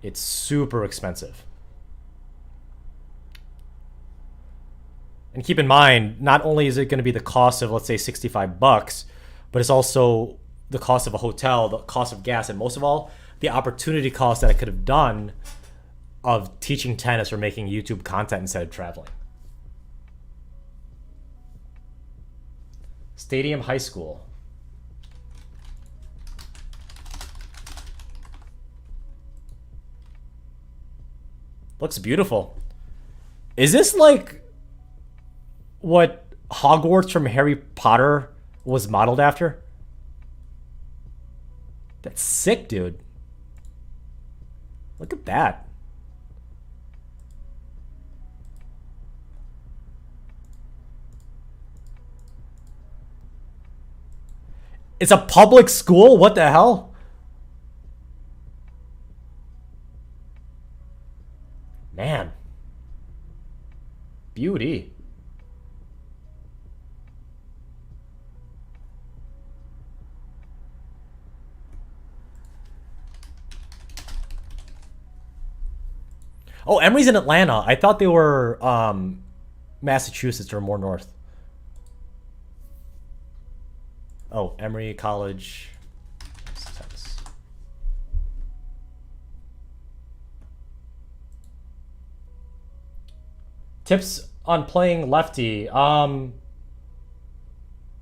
It's super expensive. And keep in mind, not only is it going to be the cost of, let's say, $65, but it's also the cost of a hotel, the cost of gas, and most of all, the opportunity cost that I could have done of teaching tennis or making YouTube content instead of traveling. Stadium High School. Looks beautiful. Is this like what Hogwarts from Harry Potter was modeled after? That's sick, dude. Look at that. It's a public school? What the hell? Man. Beauty. Oh, Emory's in Atlanta. I thought they were Massachusetts or more north. Oh, Emory College. Tips on playing lefty.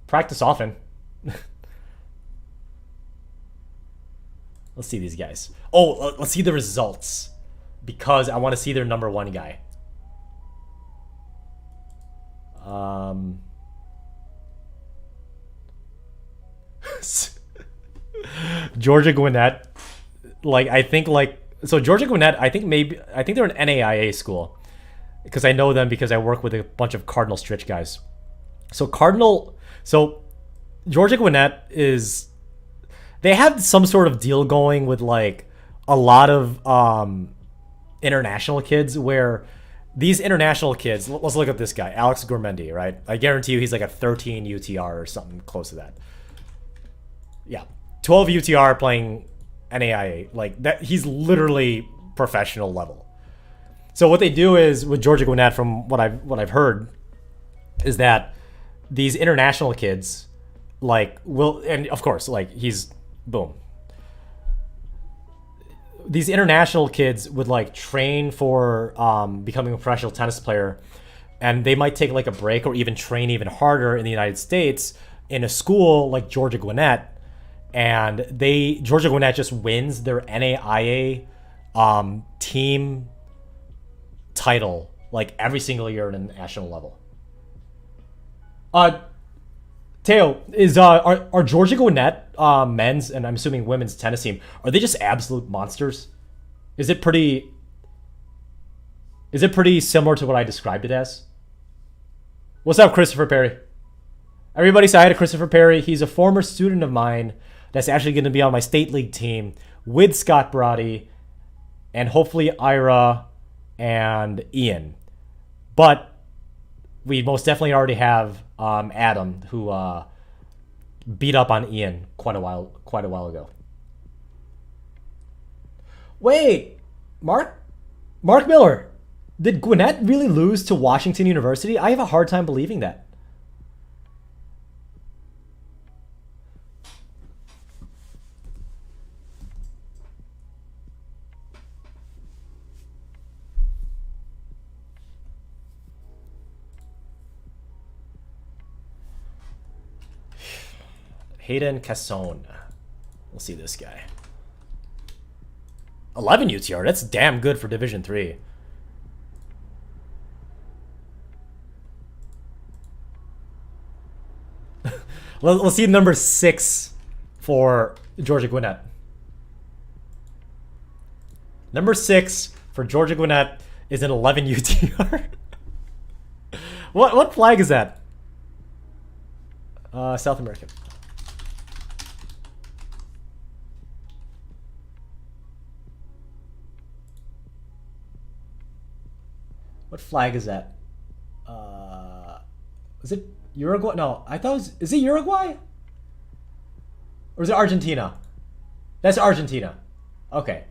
Practice often. Let's see these guys. Oh, let's see the results. Because I want to see their number one guy. Georgia Gwinnett. So Georgia Gwinnett, I think they're an NAIA school. Because I know them because I work with a bunch of Cardinal Stritch guys. So Georgia Gwinnett they have some sort of deal going with like a lot of international kids where these international kids, let's look at this guy, Alex Gourmendi, right? I guarantee you he's like a 13 UTR or something close to that. Yeah, 12 UTR playing NAIA. Like that, he's literally professional level. So what they do is with Georgia Gwinnett, from what I've heard, is that these international kids like will, and of course like he's boom. These international kids would like train for becoming a professional tennis player, and they might take like a break or even train even harder in the United States in a school like Georgia Gwinnett, and Georgia Gwinnett just wins their NAIA team title like every single year at a national level. Teo, are Georgia Gwinnett men's and I'm assuming women's tennis team, are they just absolute monsters? Is it pretty similar to what I described it as? What's up, Christopher Perry? Everybody say hi to Christopher Perry. He's a former student of mine that's actually going to be on my state league team with Scott Brody and hopefully Ira and Ian. But we most definitely already have Adam, who beat up on Ian quite a while ago. Wait, Mark Miller, did Gwinnett really lose to Washington University? I have a hard time believing that. Hayden Casson. We'll see this guy. 11 UTR. That's damn good for Division 3. Let's see number 6 for Georgia Gwinnett. Number 6 for Georgia Gwinnett is an 11 UTR. What flag is that? South American. What flag is that? Is it Uruguay? No, I thought it was... Is it Uruguay? Or is it Argentina? That's Argentina. Okay.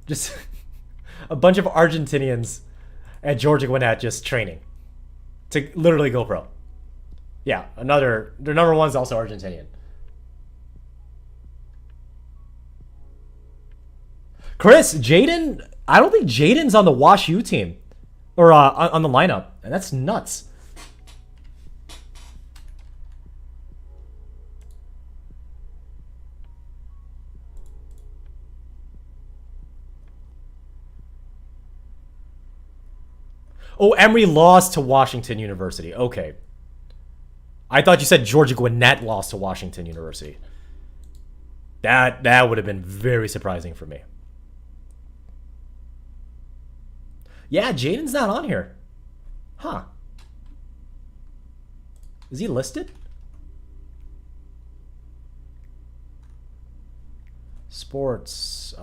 Just a bunch of Argentinians at Georgia Gwinnett just training to literally go pro. Yeah, their number 1 is also Argentinian. Chris, Jaden, I don't think Jaden's on the Wash U team or on the lineup, and that's nuts. Oh, Emory lost to Washington University. Okay. I thought you said Georgia Gwinnett lost to Washington University. That would have been very surprising for me. Yeah, Jaden's not on here. Huh. Is he listed? Sports.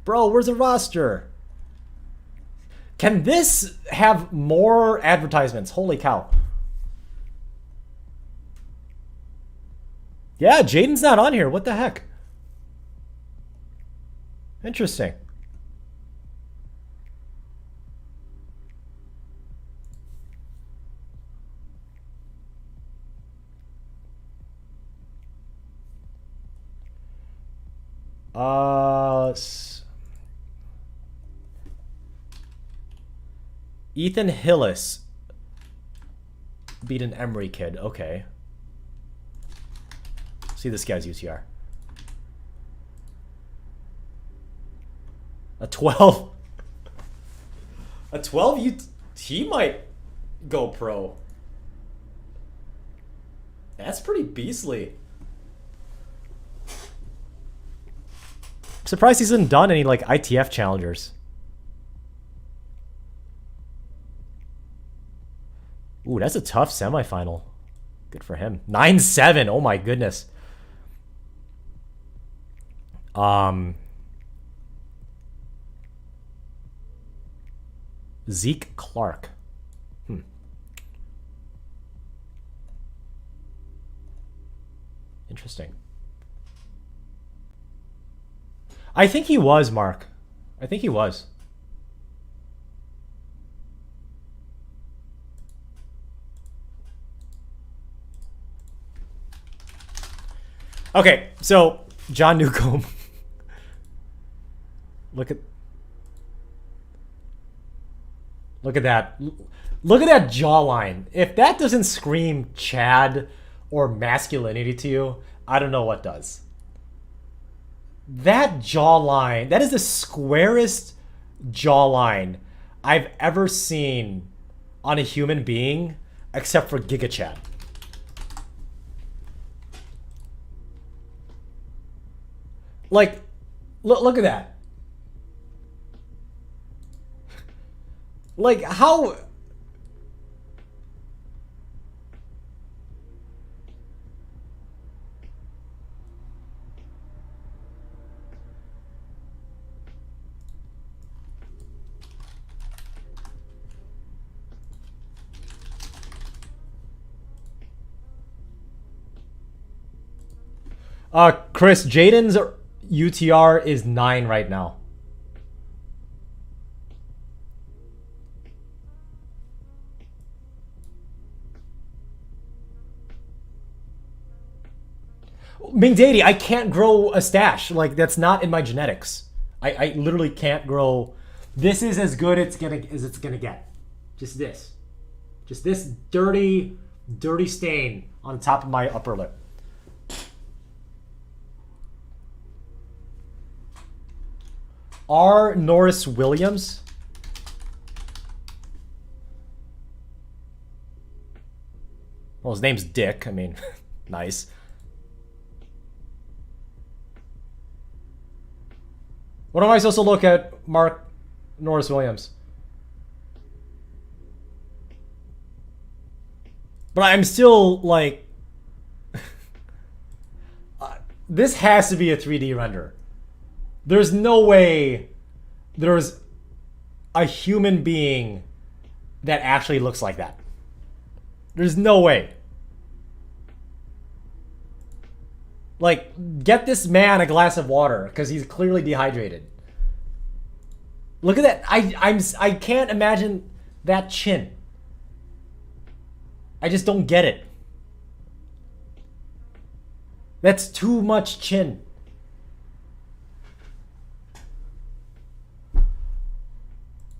Bro, where's the roster? Can this have more advertisements? Holy cow. Yeah, Jaden's not on here. What the heck? Interesting. Ethan Hillis beat an Emory kid. Okay. See this guy's UTR. A 12. A 12? He might go pro. That's pretty beastly. I'm surprised he hasn't done any like ITF challengers. Ooh, that's a tough semifinal. Good for him. 9-7. Oh my goodness. Zeke Clark. Interesting. I think he was, Mark. I think he was. Okay, so John Newcomb. Look at that. Look at that jawline. If that doesn't scream Chad or masculinity to you, I don't know what does. That jawline, that is the squarest jawline I've ever seen on a human being, except for Giga Chad. Like, look at that. Like, how... Chris, Jaden's UTR is 9 right now. Mingdady, I can't grow a stash. Like, that's not in my genetics. I literally can't grow. This is as good as it's gonna get. Just this. Just this dirty dirty stain on the top of my upper lip. R. Norris Williams. Well, his name's Dick. I mean, nice. What am I supposed to look at, Mark Norris Williams? But I'm still like... this has to be a 3D render. There's no way there's a human being that actually looks like that. There's no way. Like, get this man a glass of water because he's clearly dehydrated. Look at that. I can't imagine that chin. I just don't get it. That's too much chin.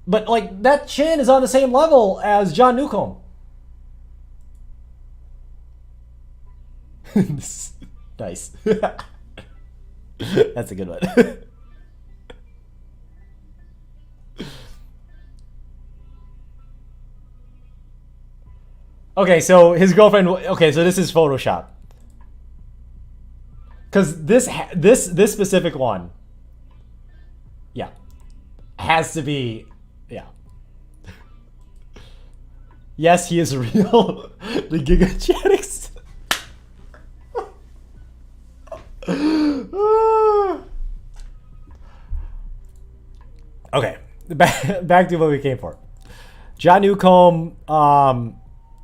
But like that chin is on the same level as John Newcomb. Nice. That's a good one. Okay, so his girlfriend. Okay, so this is Photoshop. Because this specific one, yeah, has to be, yeah. Yes, he is real. The Gigachatics. Okay, back to what we came for. John Newcomb,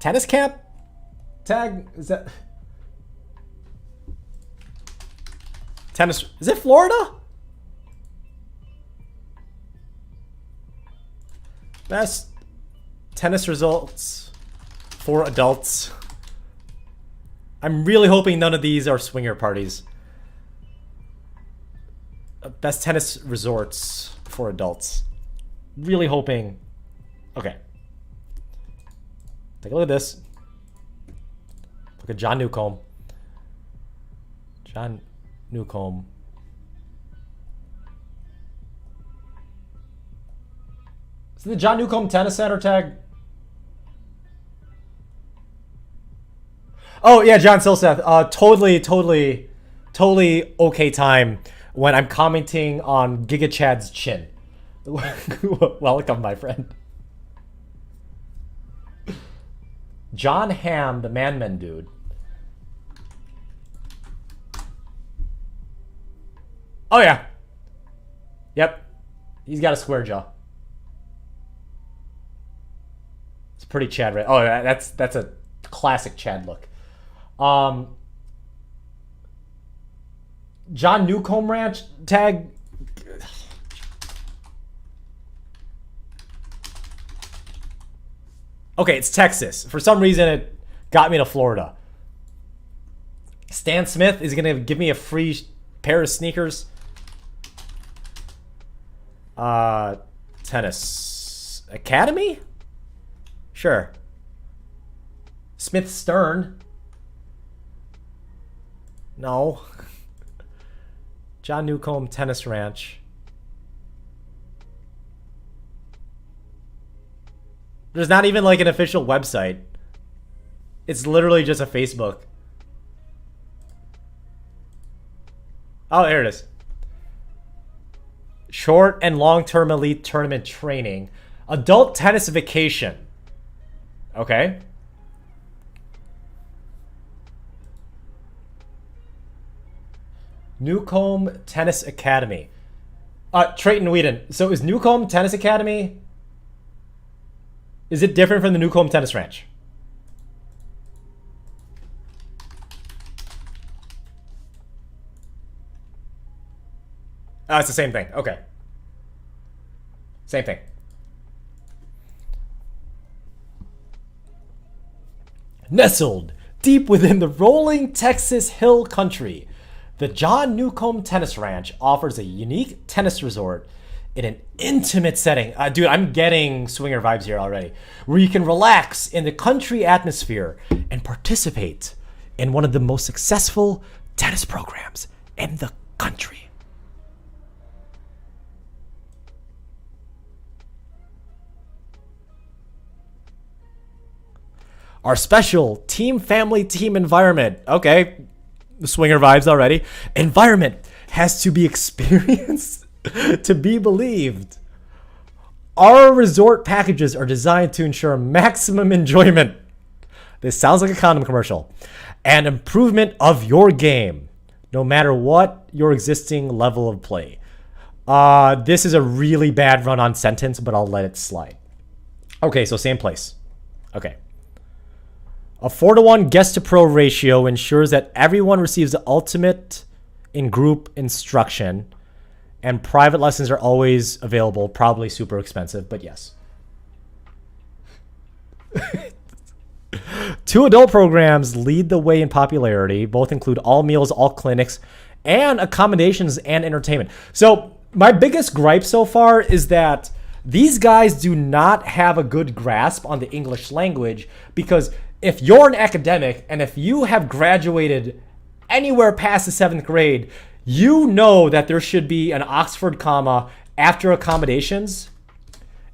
tennis camp tag, is that tennis? Is it Florida? Best tennis results for adults. I'm really hoping none of these are swinger parties. Best tennis resorts for adults. Really hoping. Okay. Take a look at this. Look at John Newcomb. John Newcomb. Is the John Newcomb Tennis Center tag? Oh yeah, John Silseth. Totally okay time when I'm commenting on Giga Chad's chin. Welcome, my friend. John Hamm, the Man dude. Oh yeah. Yep. He's got a square jaw. It's pretty Chad, right? Oh, that's a classic Chad look. John Newcomb Ranch tag. Okay, it's Texas. For some reason, it got me to Florida. Stan Smith is gonna give me a free pair of sneakers. Tennis Academy? Sure. Smith Stern. No. John Newcomb Tennis Ranch. There's not even like an official website. It's literally just a Facebook. Oh, there it is. Short and long-term elite tournament training. Adult tennis vacation. Okay. Newcomb Tennis Academy. Trayton Whedon. So is Newcomb Tennis Academy... Is it different from the Newcomb Tennis Ranch? Oh, it's the same thing. Okay. Same thing. Nestled deep within the rolling Texas Hill Country, the John Newcomb Tennis Ranch offers a unique tennis resort in an intimate setting. Dude, I'm getting swinger vibes here already. Where you can relax in the country atmosphere and participate in one of the most successful tennis programs in the country. Our special team, family, team environment. Okay, the swinger vibes already. Environment has to be experienced to be believed. Our resort packages are designed to ensure maximum enjoyment. This sounds like a condom commercial. And improvement of your game, no matter what your existing level of play. This is a really bad run-on sentence, but I'll let it slide. Okay, so same place. Okay. A 4-to-1 guest-to-pro ratio ensures that everyone receives the ultimate in group instruction, and private lessons are always available, probably super expensive, but yes. 2 adult programs lead the way in popularity. Both include all meals, all clinics, and accommodations and entertainment. So my biggest gripe so far is that these guys do not have a good grasp on the English language, because if you're an academic and if you have graduated anywhere past the 7th grade, you know that there should be an Oxford comma after accommodations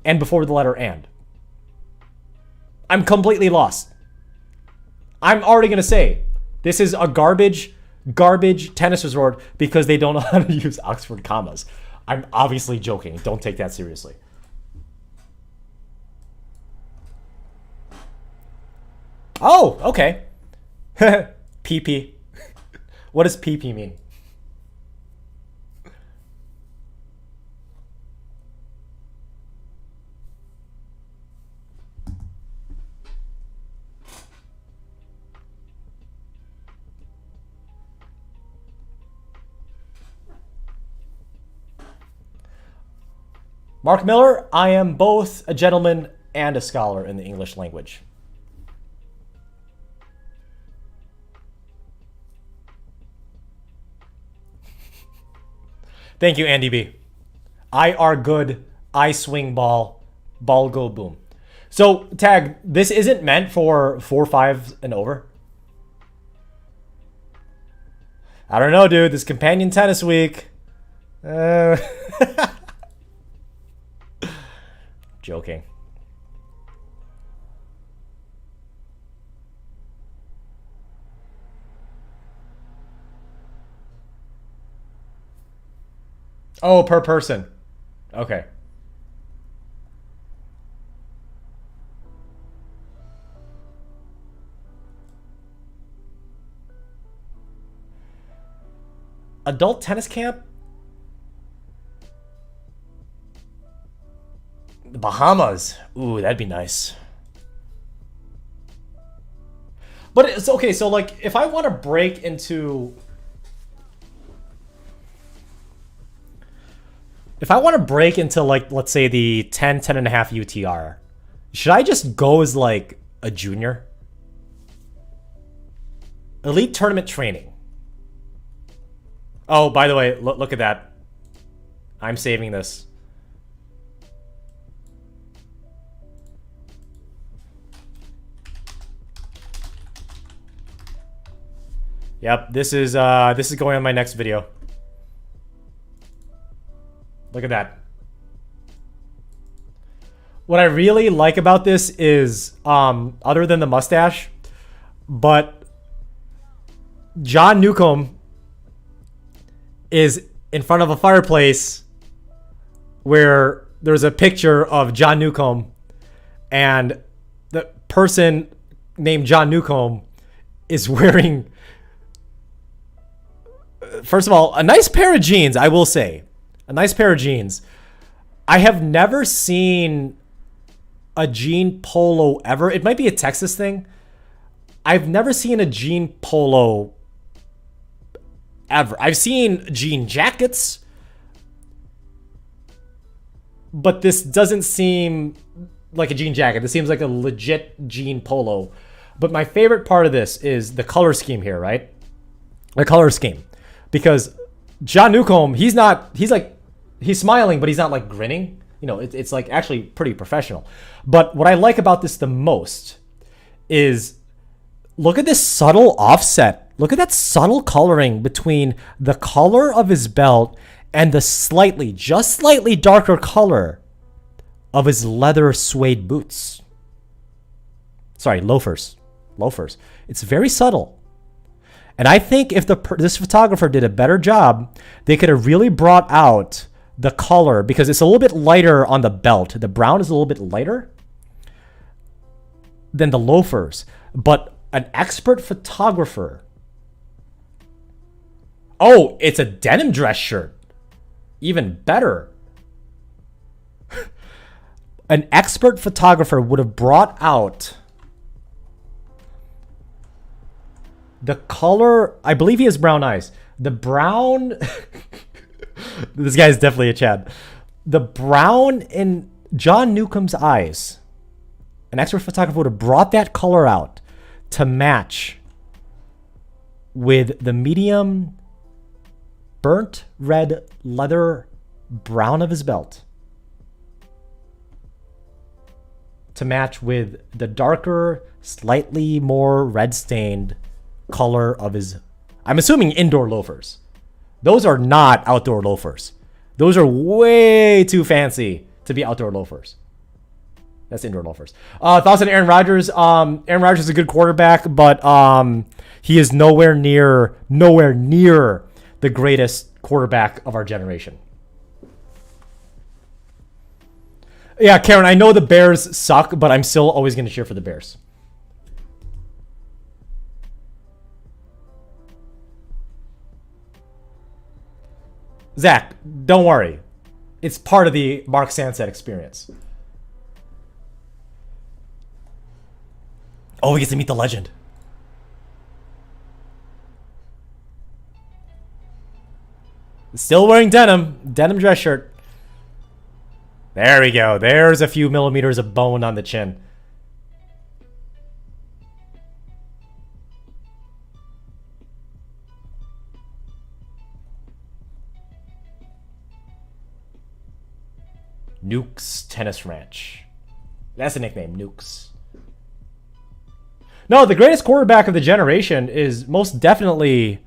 and before the letter and. I'm completely lost. I'm already going to say this is a garbage tennis resort because they don't know how to use Oxford commas. I'm obviously joking. Don't take that seriously. Oh, okay. PP. What does PP mean? Mark Miller, I am both a gentleman and a scholar in the English language. Thank you, Andy B. I are good. I swing ball. Ball go boom. So, Tag, this isn't meant for 4-5 and over. I don't know, dude. This companion tennis week. Joking. Oh, per person. Okay. Adult tennis camp? The Bahamas. Ooh, that'd be nice. But it's okay, so like if I want to break into like, let's say the 10 and a half UTR, should I just go as like a junior? Elite tournament training. Oh, by the way, look at that. I'm saving this. Yep, this is going on my next video. Look at that. What I really like about this is, other than the mustache, but John Newcomb is in front of a fireplace where there's a picture of John Newcomb, and the person named John Newcomb is wearing, first of all, a nice pair of jeans, I will say. A nice pair of jeans. I have never seen a jean polo ever. It might be a Texas thing. I've never seen a jean polo ever. I've seen jean jackets, but this doesn't seem like a jean jacket. This seems like a legit jean polo. But my favorite part of this is the color scheme here, right? The color scheme. Because John Newcomb, he's like He's smiling, but he's not like grinning. You know, it's like actually pretty professional. But what I like about this the most is look at this subtle offset. Look at that subtle coloring between the color of his belt and the slightly, just slightly darker color of his leather suede boots. Sorry, loafers. Loafers. It's very subtle. And I think if this photographer did a better job, they could have really brought out the color, because it's a little bit lighter on the belt. The brown is a little bit lighter than the loafers. But an expert photographer... Oh, it's a denim dress shirt. Even better. An expert photographer would have brought out the color. I believe he has brown eyes. The brown... This guy is definitely a Chad. The brown in John Newcomb's eyes. An expert photographer would have brought that color out to match with the medium burnt red leather brown of his belt. To match with the darker, slightly more red-stained color of his, I'm assuming, indoor loafers. Those are not outdoor loafers. Those are way too fancy to be outdoor loafers. That's indoor loafers. Thoughts on Aaron Rodgers? Aaron Rodgers is a good quarterback, but he is nowhere near the greatest quarterback of our generation. Yeah, Karen, I know the Bears suck, but I'm still always going to cheer for the Bears. Zach, don't worry. It's part of the Mark Sanset experience. Oh, we get to meet the legend. Still wearing denim dress shirt. There we go. There's a few millimeters of bone on the chin. Nukes Tennis Ranch. That's the nickname, Nukes. No, the greatest quarterback of the generation is most definitely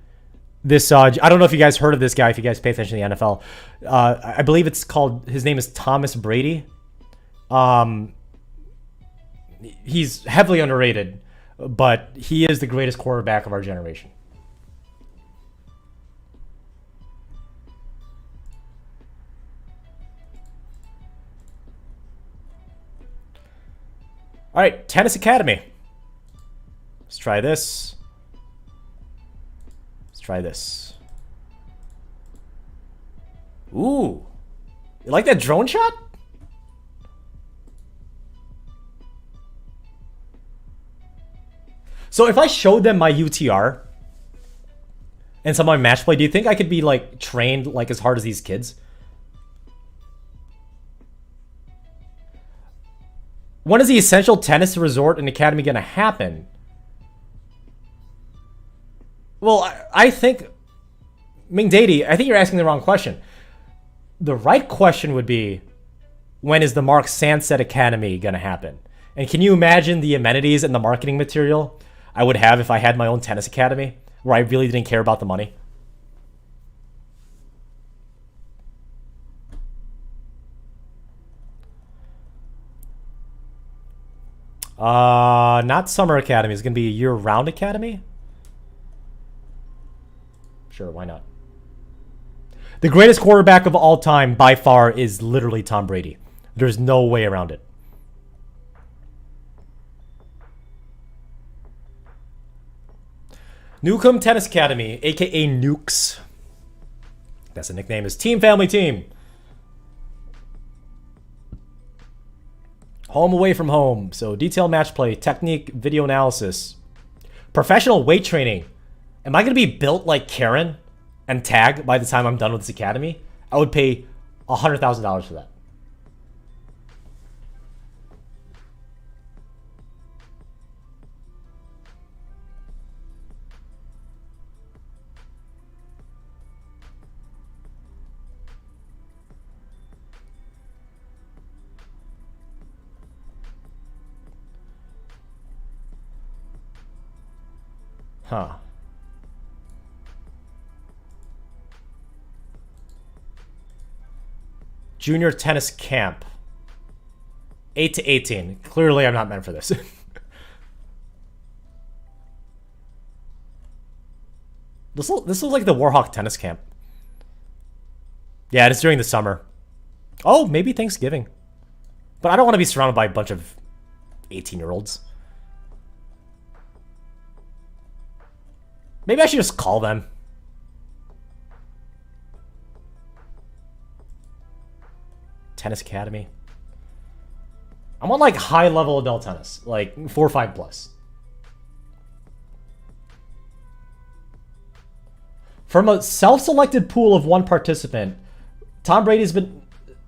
this. I don't know if you guys heard of this guy, if you guys pay attention to the NFL. I believe it's called, his name is Thomas Brady. He's heavily underrated, but he is the greatest quarterback of our generation. All right, Tennis Academy. Let's try this. Let's try this. Ooh. You like that drone shot? So if I showed them my UTR and some of my match play, do you think I could be like trained like as hard as these kids? When is the Essential Tennis Resort and Academy going to happen? Well, I think, Ming Dady, I think you're asking the wrong question. The right question would be, when is the Mark Sanset Academy going to happen? And can you imagine the amenities and the marketing material I would have if I had my own tennis academy where I really didn't care about the money? Not summer academy. It's going to be a year-round academy? Sure, why not? The greatest quarterback of all time, by far, is literally Tom Brady. There's no way around it. Newcomb Tennis Academy, a.k.a. Nukes. That's the nickname. Is Team Family Team. Home away from home. So detailed match play, technique, video analysis. Professional weight training. Am I going to be built like Karen and Tag by the time I'm done with this academy? I would pay $100,000 for that. Huh. Junior tennis camp. 8 to 18. Clearly, I'm not meant for this. This looks like the Warhawk tennis camp. Yeah, it's during the summer. Oh, maybe Thanksgiving. But I don't want to be surrounded by a bunch of 18-year-olds. Maybe I should just call them. Tennis Academy. I want like high-level adult tennis. Like 4 or 5 plus. From a self-selected pool of one participant, Tom Brady's been...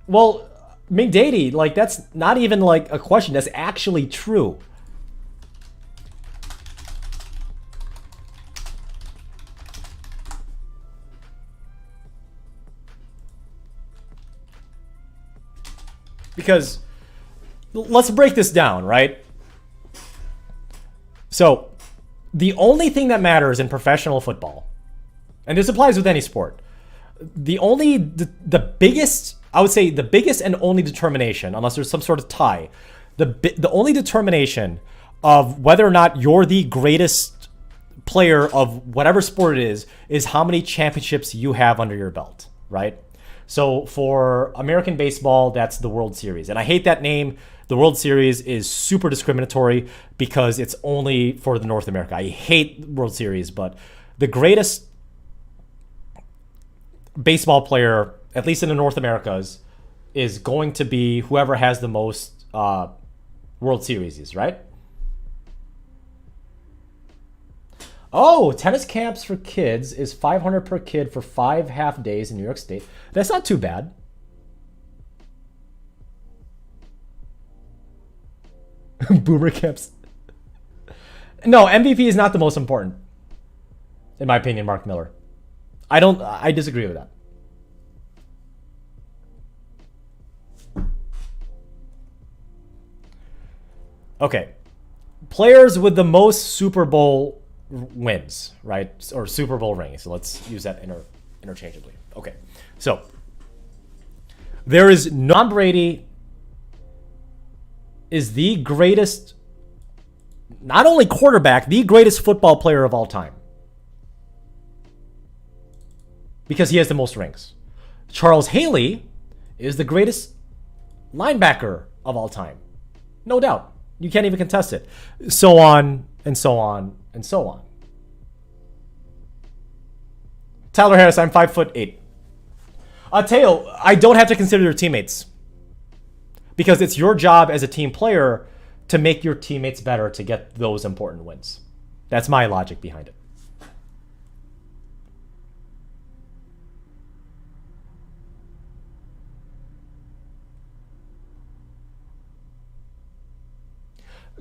Well, McDady, like, that's not even, like, a question. That's actually true. Because, let's break this down, right? So, the only thing that matters in professional football, and this applies with any sport, the biggest, I would say the biggest and only determination, unless there's some sort of tie, the only determination of whether or not you're the greatest player of whatever sport it is how many championships you have under your belt, right? So for American baseball, that's the World Series. And I hate that name. The World Series is super discriminatory because it's only for the North America. I hate the World Series, but the greatest baseball player, at least in the North Americas, is going to be whoever has the most World Series, right? Oh, tennis camps for kids is $500 per kid for 5 half days in New York State. That's not too bad. Boomer camps. No, MVP is not the most important, in my opinion, Mark Miller. I disagree with that. Okay. Players with the most Super Bowl wins, right? Or Super Bowl rings. So let's use that interchangeably. Okay. So there is Tom Brady is the greatest, not only quarterback, the greatest football player of all time. Because he has the most rings. Charles Haley is the greatest linebacker of all time. No doubt. You can't even contest it. So on and so on and so on. Tyler Harris, I'm 5'8". Teo, I don't have to consider your teammates. Because it's your job as a team player to make your teammates better to get those important wins. That's my logic behind it.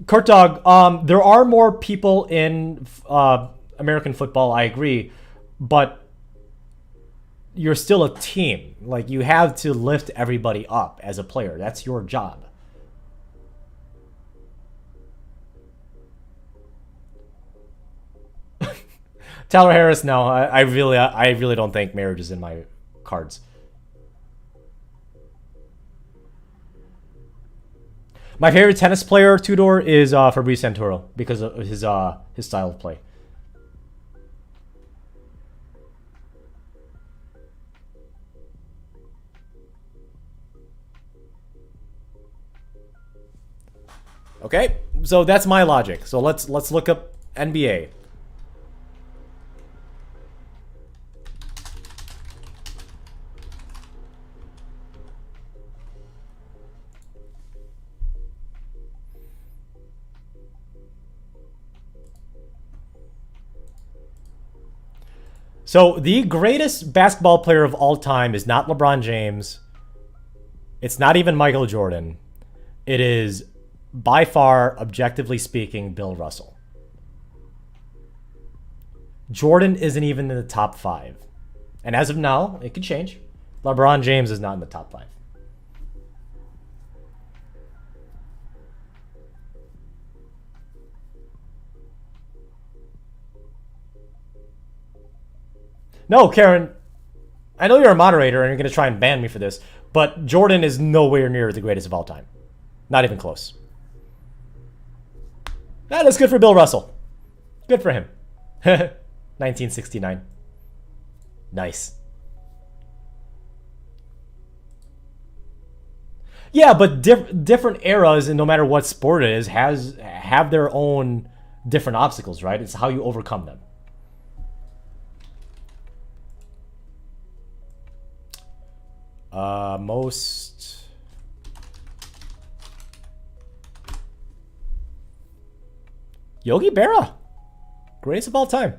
Kurt Dog, there are more people in American football, I agree, but you're still a team. Like, you have to lift everybody up as a player. That's your job. Tyler Harris, no, I really don't think marriage is in my cards. My favorite tennis player, Tudor, is Fabrice Santoro because of his style of play. Okay, so that's my logic. So let's look up NBA. So the greatest basketball player of all time is not LeBron James. It's not even Michael Jordan. It is, by far, objectively speaking, Bill Russell. Jordan isn't even in the top 5. And as of now, it could change. LeBron James is not in the top 5. No, Karen, I know you're a moderator and you're going to try and ban me for this, but Jordan is nowhere near the greatest of all time. Not even close. That's good for Bill Russell. Good for him. 1969. Nice. Yeah, but different eras, and no matter what sport it is, have their own different obstacles, right? It's how you overcome them. Most Yogi Berra, greatest of all time.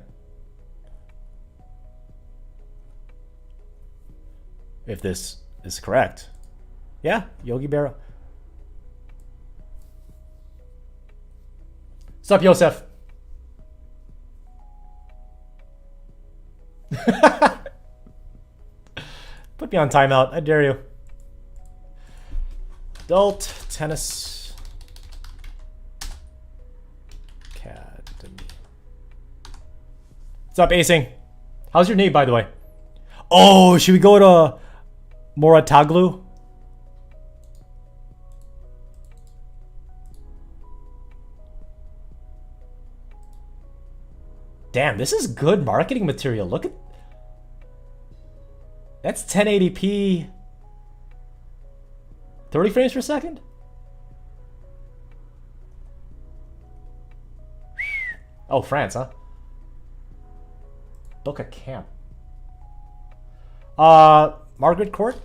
If this is correct. Yeah, Yogi Berra. What's up, Yosef? Put me on timeout. I dare you. Adult tennis academy. What's up, Acing? How's your knee, by the way? Oh, should we go to Moratoglu? Damn, this is good marketing material. Look at... That's 1080p. 30 frames per second? Oh, France, huh? Book a camp. Margaret Court?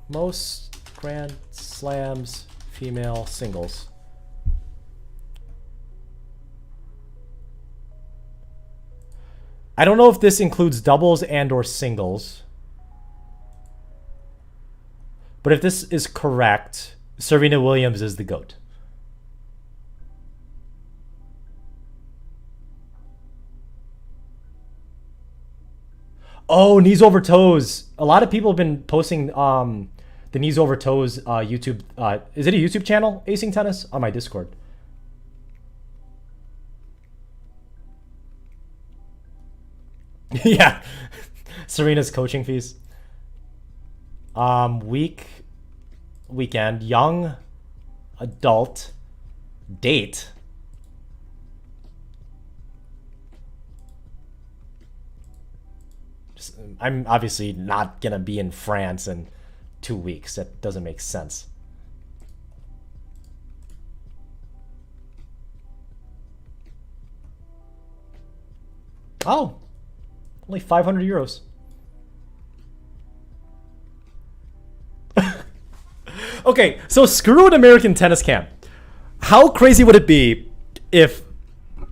Most Grand Slams female singles. I don't know if this includes doubles and or singles. But if this is correct, Serena Williams is the GOAT. Oh, knees over toes. A lot of people have been posting the knees over toes YouTube. Is it a YouTube channel, Acing Tennis? On my Discord. Yeah. Serena's coaching fees. Weekend, young, adult, date. I'm obviously not gonna be in France in 2 weeks. That doesn't make sense. Oh, only 500 euros. Okay, so screw an American tennis camp. How crazy would it be if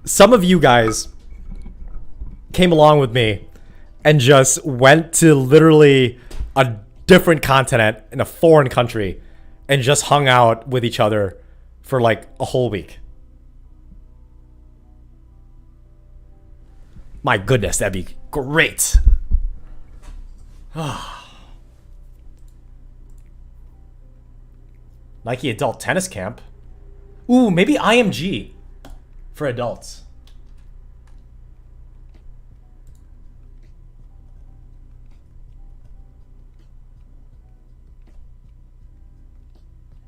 some of you guys came along with me and just went to literally a different continent in a foreign country and just hung out with each other for like a whole week? My goodness, that'd be great. Nike Adult Tennis Camp. Ooh, maybe IMG for adults.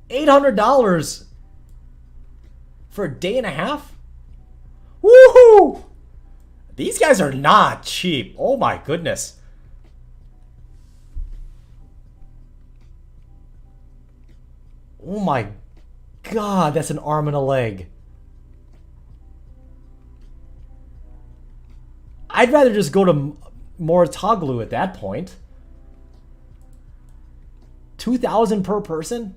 $800 for a day and a half? Woohoo! These guys are not cheap. Oh my goodness. Oh my god, that's an arm and a leg. I'd rather just go to Moratoglu at that point. 2,000 per person?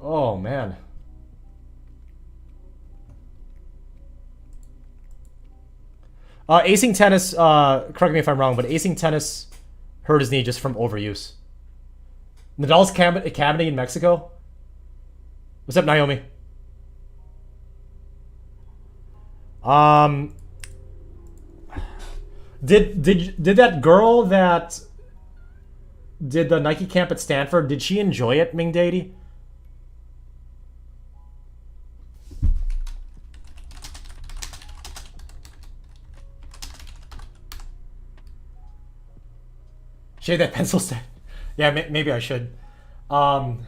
Oh man. Acing Tennis, correct me if I'm wrong, but Acing Tennis hurt his knee just from overuse. Nadal's Academy in Mexico. What's up, Naomi? Did that girl that did the Nike camp at Stanford, did she enjoy it, Ming Deity? Shave that pencil set. Yeah, maybe I should. Nadal's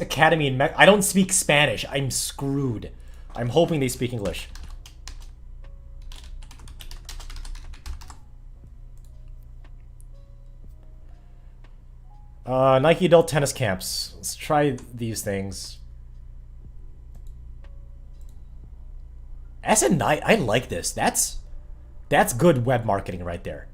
Academy in I don't speak Spanish. I'm screwed. I'm hoping they speak English. Nike adult tennis camps. Let's try these things. SN9, I like this. That's good web marketing right there.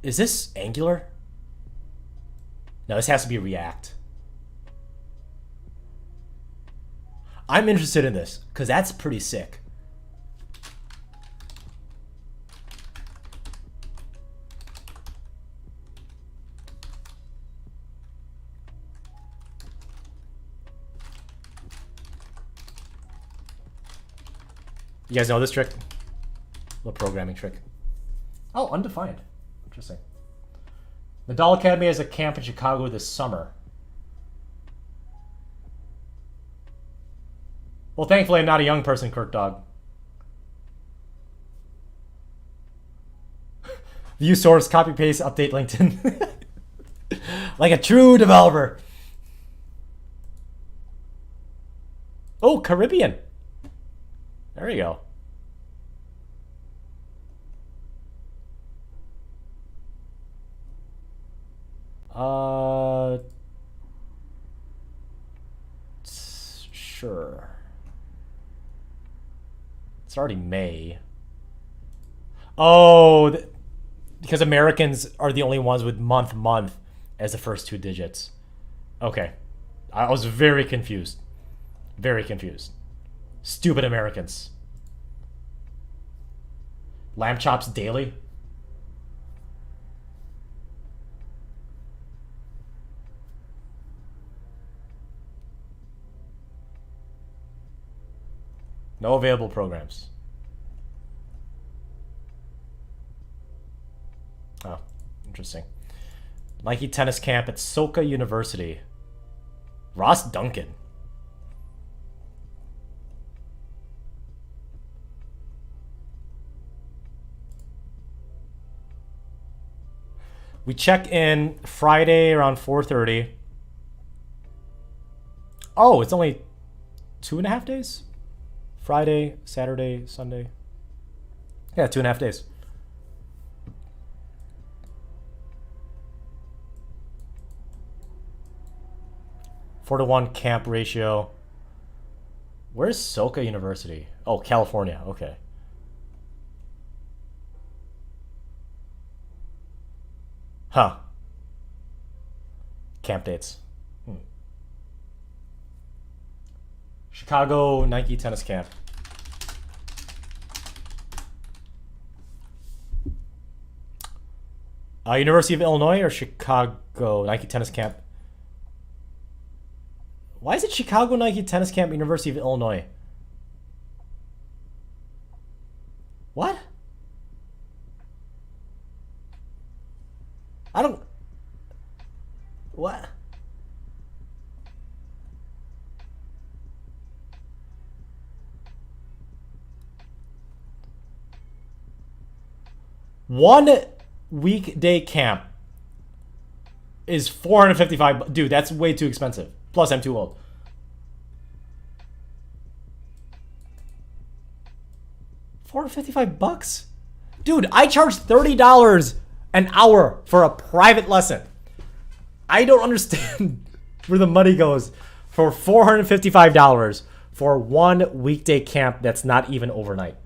Is this Angular? No, this has to be React. I'm interested in this because that's pretty sick. You guys know this trick? Little programming trick. Oh, undefined. Interesting. Nadal Academy has a camp in Chicago this summer. Well, thankfully, I'm not a young person, Kirk Dog. View source, copy paste, update LinkedIn. Like a true developer. Oh, Caribbean. There you go. Sure. It's already May. Oh, because Americans are the only ones with month as the first two digits. Okay. I was very confused. Very confused. Stupid Americans. Lamb chops daily? No available programs. Oh, interesting. Nike tennis camp at Soka University. Ross Duncan. We check in Friday around 4:30. Oh, it's only 2.5 days? Friday, Saturday, Sunday. Yeah, 2.5 days. Four to 1 camp ratio. Where's Soka University? Oh, California. Okay. Huh. Camp dates. Chicago Nike tennis camp. University of Illinois or Chicago Nike tennis camp? Why is it Chicago Nike tennis camp, University of Illinois? What? I don't... What? One weekday camp is $455. Dude, that's way too expensive. Plus, I'm too old. $455? Dude, I charge $30 an hour for a private lesson. I don't understand where the money goes for $455 for one weekday camp that's not even overnight.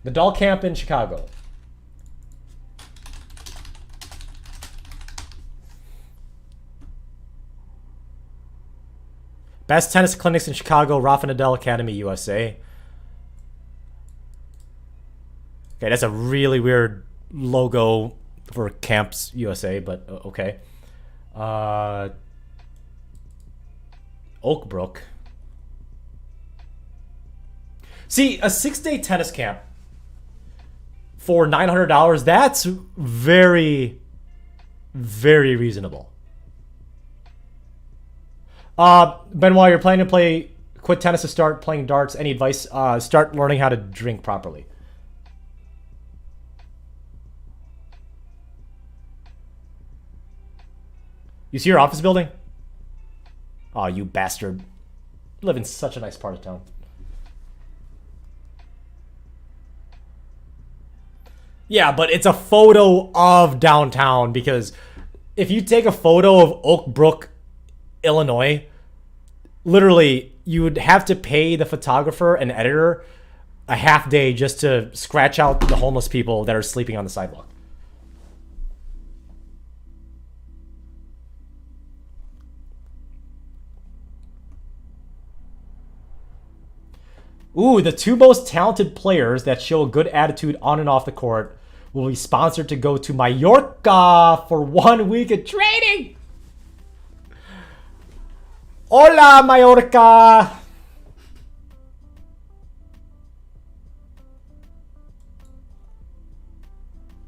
The Doll Camp in Chicago. Best tennis clinics in Chicago, Rafa Nadal Academy, USA. Okay, that's a really weird logo for Camps USA, but okay. Oak Brook. See, a 6-day tennis camp for $900, that's very, very reasonable. Benoit, you're planning to quit tennis to start playing darts. Any advice? Start learning how to drink properly. You see your office building? Oh, you bastard. You live in such a nice part of town. Yeah, but it's a photo of downtown, because if you take a photo of Oak Brook, Illinois, literally you would have to pay the photographer and editor a half day just to scratch out the homeless people that are sleeping on the sidewalk. Ooh, the two most talented players that show a good attitude on and off the court will be sponsored to go to Mallorca for 1 week of training. Hola, Mallorca.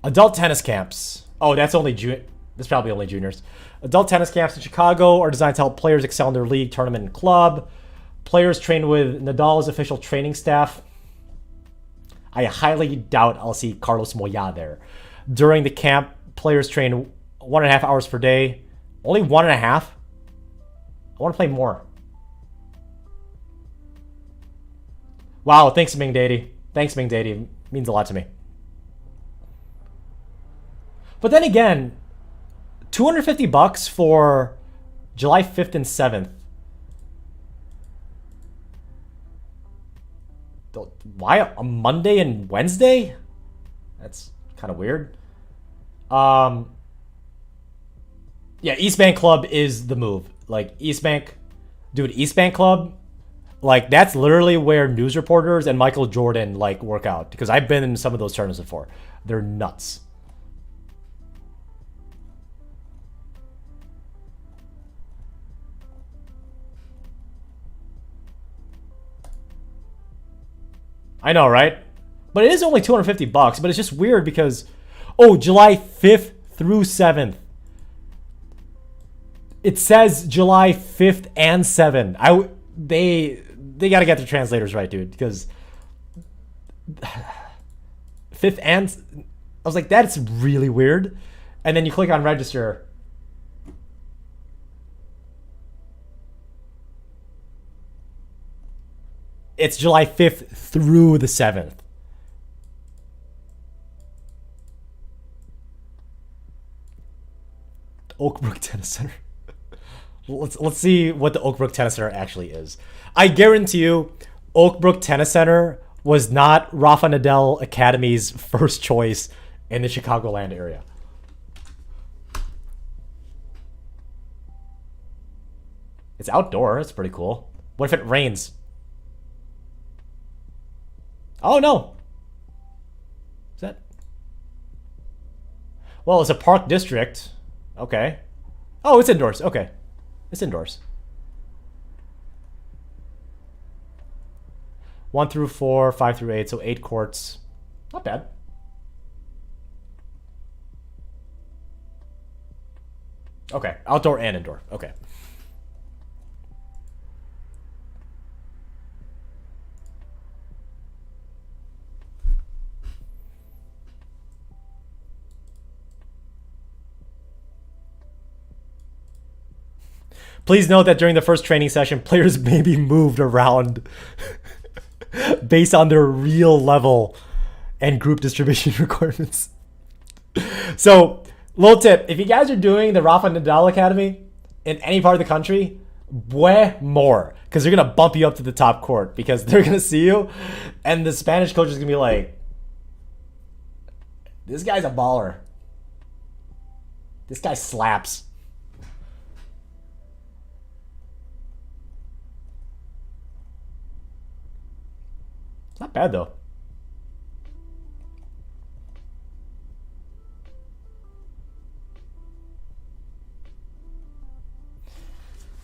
Adult tennis camps. Oh, that's probably only juniors. Adult tennis camps in Chicago are designed to help players excel in their league, tournament, and club. Players train with Nadal's official training staff. I highly doubt I'll see Carlos Moya there. During the camp, players train 1.5 hours per day. Only 1.5? I want to play more. Wow, thanks, Ming Daddy. Thanks, Ming Daddy. It means a lot to me. But then again, $250 for July 5th and 7th. Why a Monday and Wednesday? That's kind of weird. Yeah, East Bank Club is the move. Like, East Bank Club, like, that's literally where news reporters and Michael Jordan, like, work out. Because I've been in some of those tournaments before. They're nuts. I know, right? But it is only $250, but it's just weird because, oh, July 5th through 7th. It says July 5th and 7th. They got to get their translators right, dude, because 5th and I was like, that's really weird. And then you click on register. It's July 5th through the 7th. Oakbrook Tennis Center. Let's see what the Oakbrook Tennis Center actually is. I guarantee you, Oakbrook Tennis Center was not Rafa Nadal Academy's first choice in the Chicagoland area. It's outdoor. It's pretty cool. What if it rains? Oh, no. Is that? Well, it's a park district. Okay. Oh, it's indoors. Okay. It's indoors. 1 through 4, 5 through 8, so 8 courts. Not bad. Okay, outdoor and indoor. Okay. Please note that during the first training session, players may be moved around based on their real level and group distribution requirements. So, little tip, if you guys are doing the Rafa Nadal Academy in any part of the country, way more, because they're going to bump you up to the top court because they're going to see you, and the Spanish coach is going to be like, this guy's a baller. This guy slaps. It's not bad, though.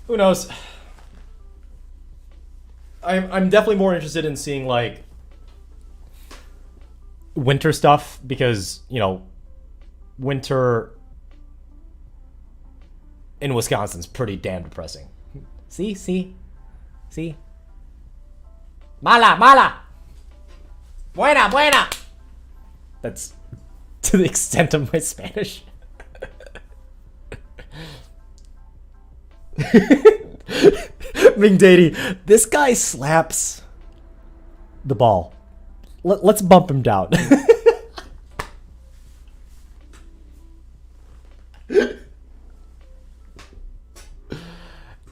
Who knows? I'm definitely more interested in seeing, like, winter stuff because, you know, winter in Wisconsin's pretty damn depressing. See, see, see. Mala, mala. Buena, buena. That's to the extent of my Spanish. Ming Dadey, this guy slaps the ball. Let's bump him down.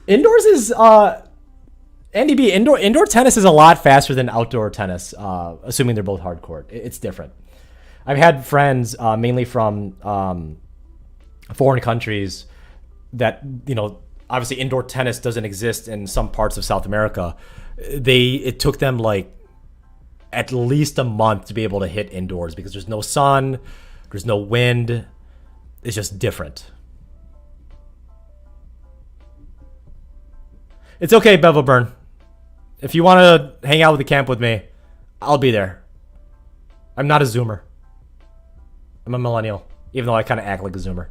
Indoors is Andy B. Indoor tennis is a lot faster than outdoor tennis, assuming they're both hard court. It's different. I've had friends mainly from foreign countries that, you know, obviously indoor tennis doesn't exist in some parts of South America. It took them like at least a month to be able to hit indoors because there's no sun, there's no wind. It's just different. It's okay, Bevel Burn. If you want to hang out with the camp with me, I'll be there. I'm not a Zoomer. I'm a millennial, even though I kind of act like a Zoomer.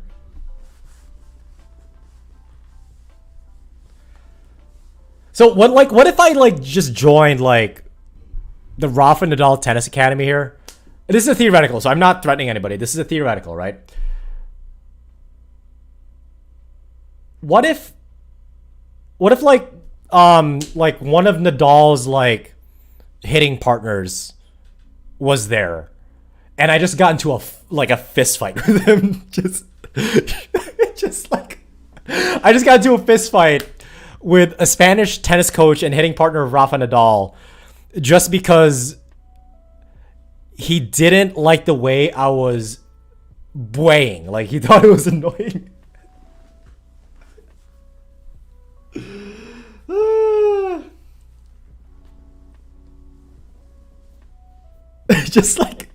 So what if I like just joined like the Rafa Nadal Tennis Academy here? This is a theoretical, so I'm not threatening anybody. This is a theoretical, right? What if like one of Nadal's like hitting partners was there and I just got into a fist fight with him. just like I just got into a fist fight with a Spanish tennis coach and hitting partner of Rafa Nadal just because he didn't like the way I was bueying. Like he thought it was annoying. Just like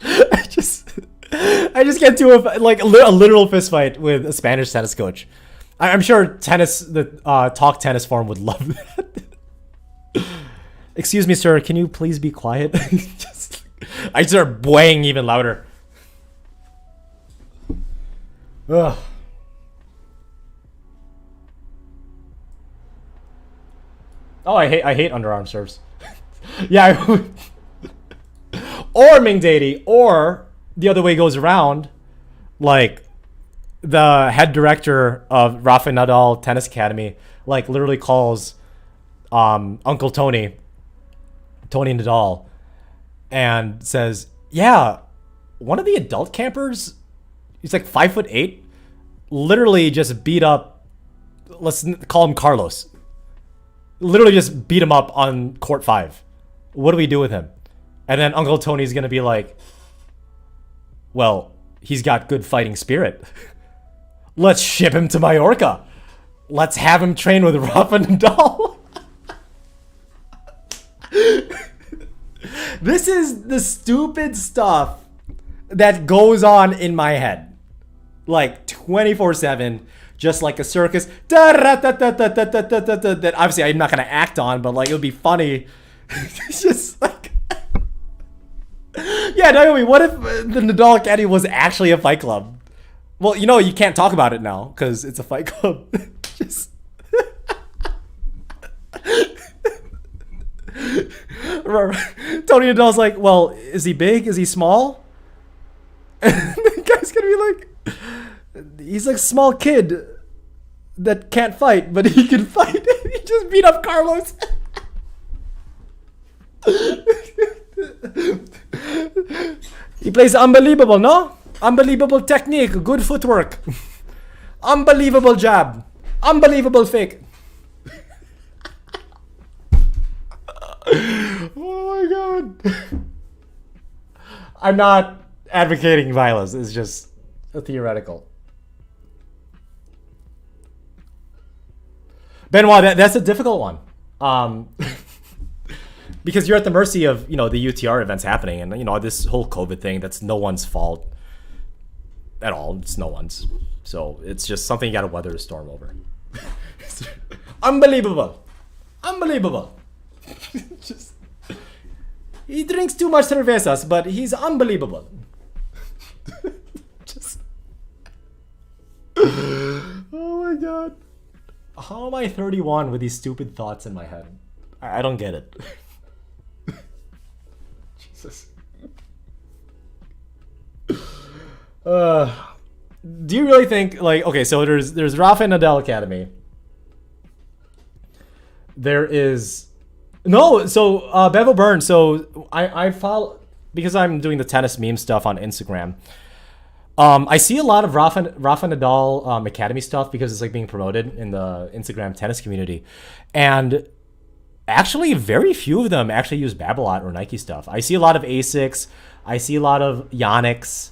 I just get to a literal fist fight with a Spanish tennis coach. I'm sure the Talk Tennis Forum would love that. Excuse me, sir, can you please be quiet? I start bueying even louder. Ugh. Oh, I hate underarm serves. Yeah. Or Ming Dadey, or the other way goes around, like the head director of Rafa Nadal Tennis Academy, like literally calls Uncle Tony Nadal, and says, "Yeah, one of the adult campers, he's like 5'8", literally just beat up. Let's call him Carlos. Literally just beat him up on court 5. What do we do with him?" And then Uncle Tony's gonna be like, "Well, he's got good fighting spirit. Let's ship him to Mallorca. Let's have him train with Rafa Nadal." This is the stupid stuff that goes on in my head. Like 24/7, just like a circus. That obviously I'm not gonna act on, but like it would be funny. It's just like, yeah, Naomi, what if the Nadal Academy was actually a fight club? Well, you know, you can't talk about it now because it's a fight club. Just Tony Nadal's like, "Well, is he big? Is he small?" And the guy's gonna be like, "He's like a small kid that can't fight, but he can fight." He just beat up Carlos. He plays unbelievable, no? Unbelievable technique, good footwork, unbelievable jab, unbelievable fake. Oh my god. I'm not advocating violence, it's just a theoretical. Benoit, that's a difficult one. Because you're at the mercy of, you know, the UTR events happening, and you know, this whole COVID thing, that's no one's fault at all. It's no one's. So it's just something you gotta weather the storm over. Unbelievable. Unbelievable. Just, he drinks too much cervezas, but he's unbelievable. Just, oh my god. How am I 31 with these stupid thoughts in my head? I don't get it. Jesus. Do you really think, like, okay, so there's Rafa Nadal Academy. There is no, so Bevo Burns. So I follow, because I'm doing the tennis meme stuff on Instagram. I see a lot of Rafa Nadal Academy stuff because it's like being promoted in the Instagram tennis community, and actually very few of them actually use Babolat or Nike stuff. I see a lot of Asics. I see a lot of Yonex.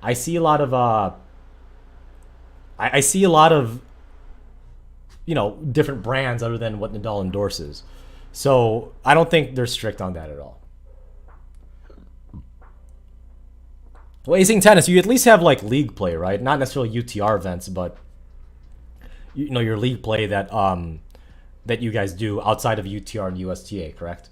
I see a lot of I see a lot of, you know, different brands other than what Nadal endorses. So I don't think they're strict on that at all. Well, Acing Tennis, you at least have like league play, right? Not necessarily UTR events, but you know, your league play that that you guys do outside of UTR and USTA, correct?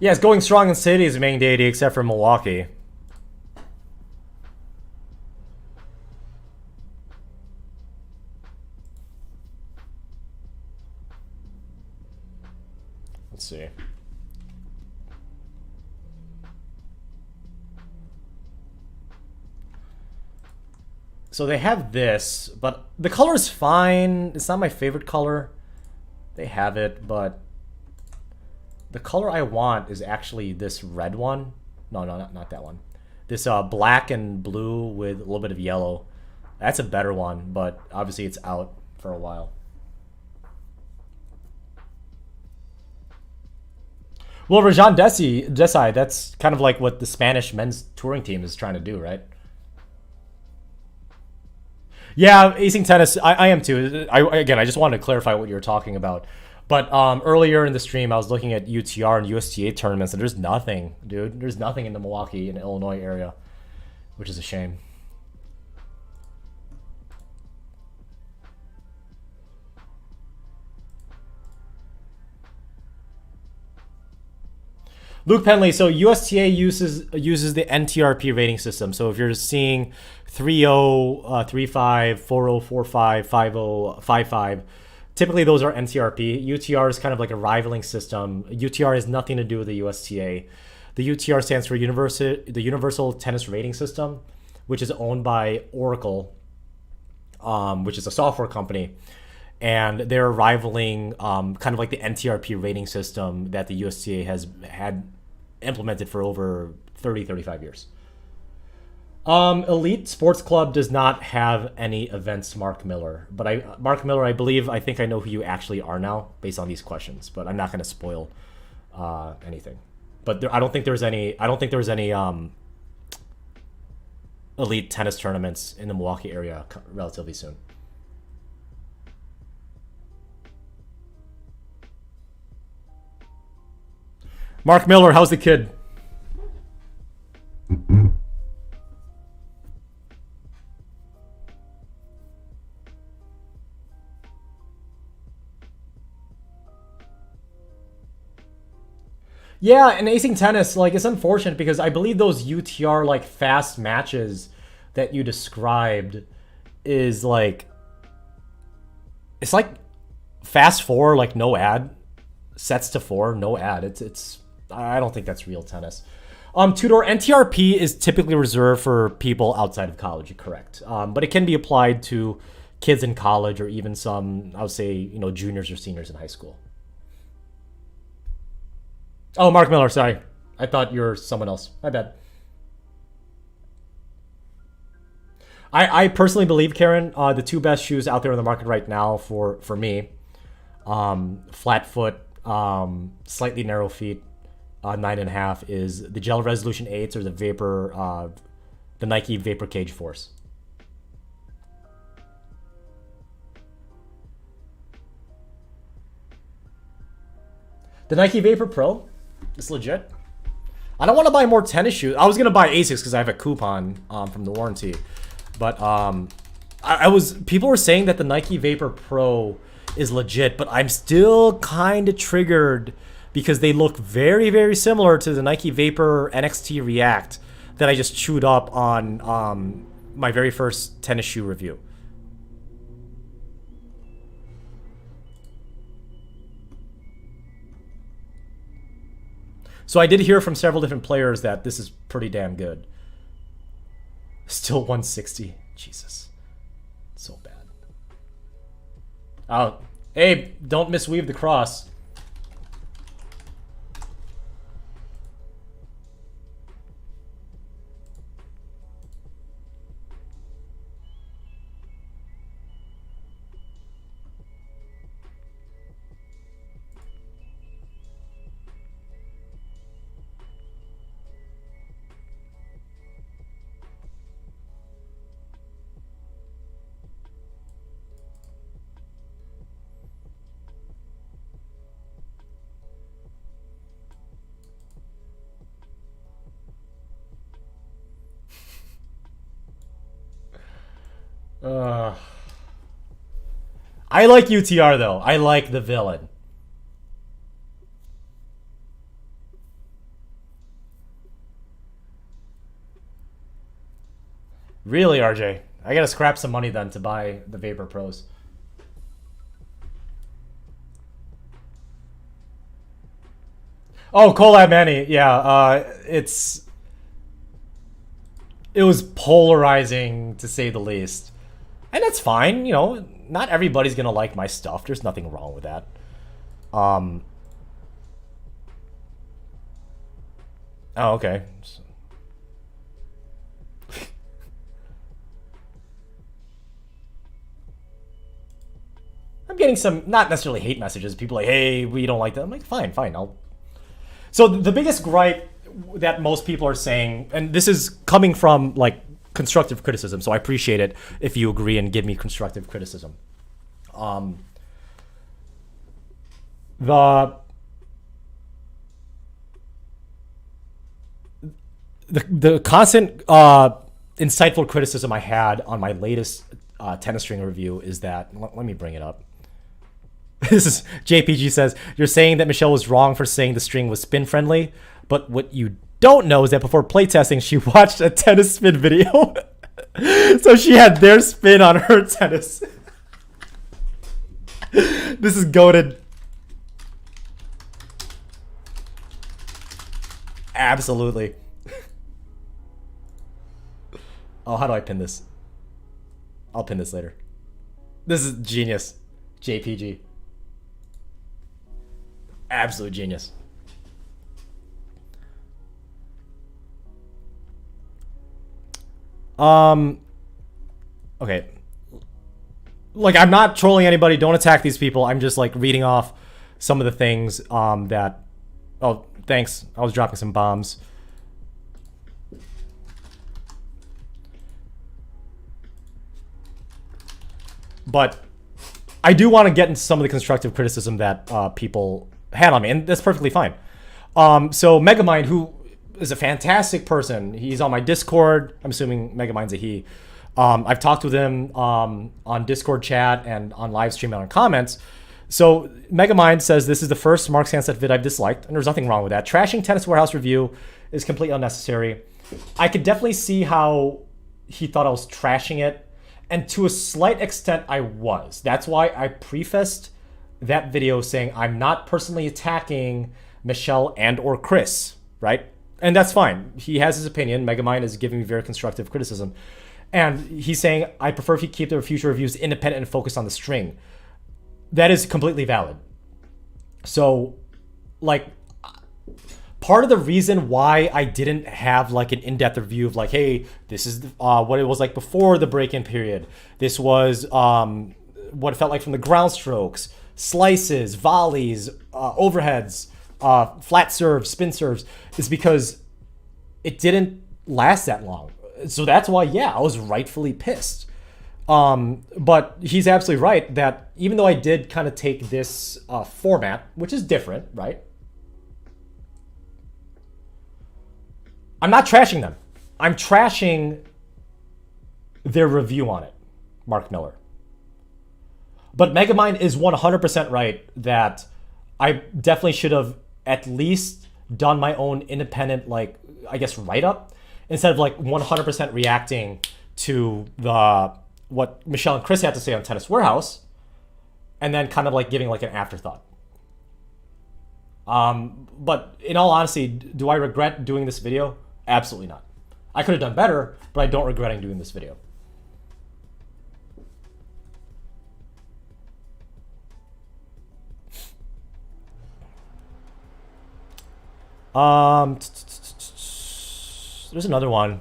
Yeah, it's going strong in cities, main deity, except for Milwaukee. Let's see. So they have this, but the color is fine. It's not my favorite color. They have it, but the color I want is actually this red one. No, not that one. This black and blue with a little bit of yellow. That's a better one, but obviously it's out for a while. Well, Rajan Desai, that's kind of like what the Spanish men's touring team is trying to do, right? Yeah, Acing Tennis, I am too. Again, I just wanted to clarify what you were talking about. But earlier in the stream, I was looking at UTR and USTA tournaments, and there's nothing, dude. There's nothing in the Milwaukee and Illinois area, which is a shame. Luke Penley, so USTA uses the NTRP rating system. So if you're seeing 3-0, 3-5, 4-0, 4-5, 5-0, 5-5, typically those are NTRP. UTR is kind of like a rivaling system. UTR has nothing to do with the USTA. The UTR stands for the Universal Tennis Rating System, which is owned by Oracle, which is a software company. And they're rivaling kind of like the NTRP rating system that the USTA has had implemented for over 30, 35 years. Elite Sports Club does not have any events, Mark Miller. But Mark Miller, I think I know who you actually are now based on these questions. But I'm not going to spoil anything. But I don't think there's any elite tennis tournaments in the Milwaukee area relatively soon. Mark Miller, how's the kid? Yeah, and Acing Tennis, like, it's unfortunate because I believe those UTR, like, fast matches that you described is, like, it's like fast 4, like, no ad. Sets to 4, no ad. It's I don't think that's real tennis. Tudor, NTRP is typically reserved for people outside of college, you're correct. But it can be applied to kids in college or even some, I would say, you know, juniors or seniors in high school. Oh, Mark Miller, sorry. I thought you were someone else. My bad. I personally believe, Karen, the two best shoes out there in the market right now for me, flat foot, slightly narrow feet, 9.5 is the Gel Resolution 8s or the Vapor, the Nike Vapor Cage Force. The Nike Vapor Pro, it's legit. I don't want to buy more tennis shoes. I was gonna buy Asics because I have a coupon from the warranty, but people were saying that the Nike Vapor Pro is legit, but I'm still kind of triggered because they look very, very similar to the Nike Vapor NXT React that I just chewed up on my very first tennis shoe review. So I did hear from several different players that this is pretty damn good. Still 160. Jesus. So bad. Oh, hey, don't misweave the cross. I like UTR though. I like the villain. Really, RJ? I gotta scrap some money then to buy the Vapor Pros. Oh, Collab Manny. Yeah, it was polarizing to say the least. And that's fine, you know, not everybody's gonna like my stuff. There's nothing wrong with that. Oh, okay. I'm getting some, not necessarily hate messages. People like, hey, we don't like that. I'm like, fine, fine. So the biggest gripe that most people are saying, and this is coming from like constructive criticism, so I appreciate it if you agree and give me constructive criticism. The constant insightful criticism I had on my latest tennis string review is that, let me bring it up. This is JPG says, you're saying that Michelle was wrong for saying the string was spin friendly, but what you don't know is that before playtesting, she watched a tennis spin video. So she had their spin on her tennis. This is goated. Absolutely. Oh, how do I pin this? I'll pin this later. This is genius. JPG. Absolute genius. Okay. Like, I'm not trolling anybody. Don't attack these people. I'm just, like, reading off some of the things that... Oh, thanks. I was dropping some bombs. But I do want to get into some of the constructive criticism that people had on me, and that's perfectly fine. So Megamind, who is a fantastic person, he's on my Discord. I'm assuming Megamind's a he. I've talked with him on Discord chat and on Livestream and on comments. So Megamind says, this is the first Mark Sanset vid I've disliked, and there's nothing wrong with that. Trashing Tennis Warehouse review is completely unnecessary. I could definitely see how he thought I was trashing it, and to a slight extent I was. That's why I prefaced that video saying I'm not personally attacking Michelle and or Chris, right? And that's fine. He has his opinion. Megamind is giving me very constructive criticism. And he's saying, I prefer if you keep their future reviews independent and focus on the string. That is completely valid. So, like, part of the reason why I didn't have, like, an in-depth review of, like, hey, this is what it was like before the break-in period. This was what it felt like from the ground strokes, slices, volleys, overheads, flat serves, spin serves, is because it didn't last that long. So that's why, yeah, I was rightfully pissed. But he's absolutely right that even though I did kind of take this format, which is different, right? I'm not trashing them. I'm trashing their review on it, Mark Miller. But Megamind is 100% right that I definitely should have at least done my own independent, like, I guess, write-up instead of like 100% reacting to what Michelle and Chris had to say on Tennis Warehouse and then kind of like giving like an afterthought. But in all honesty, do I regret doing this video? Absolutely not. I could have done better, but I don't regret doing this video. There's another one.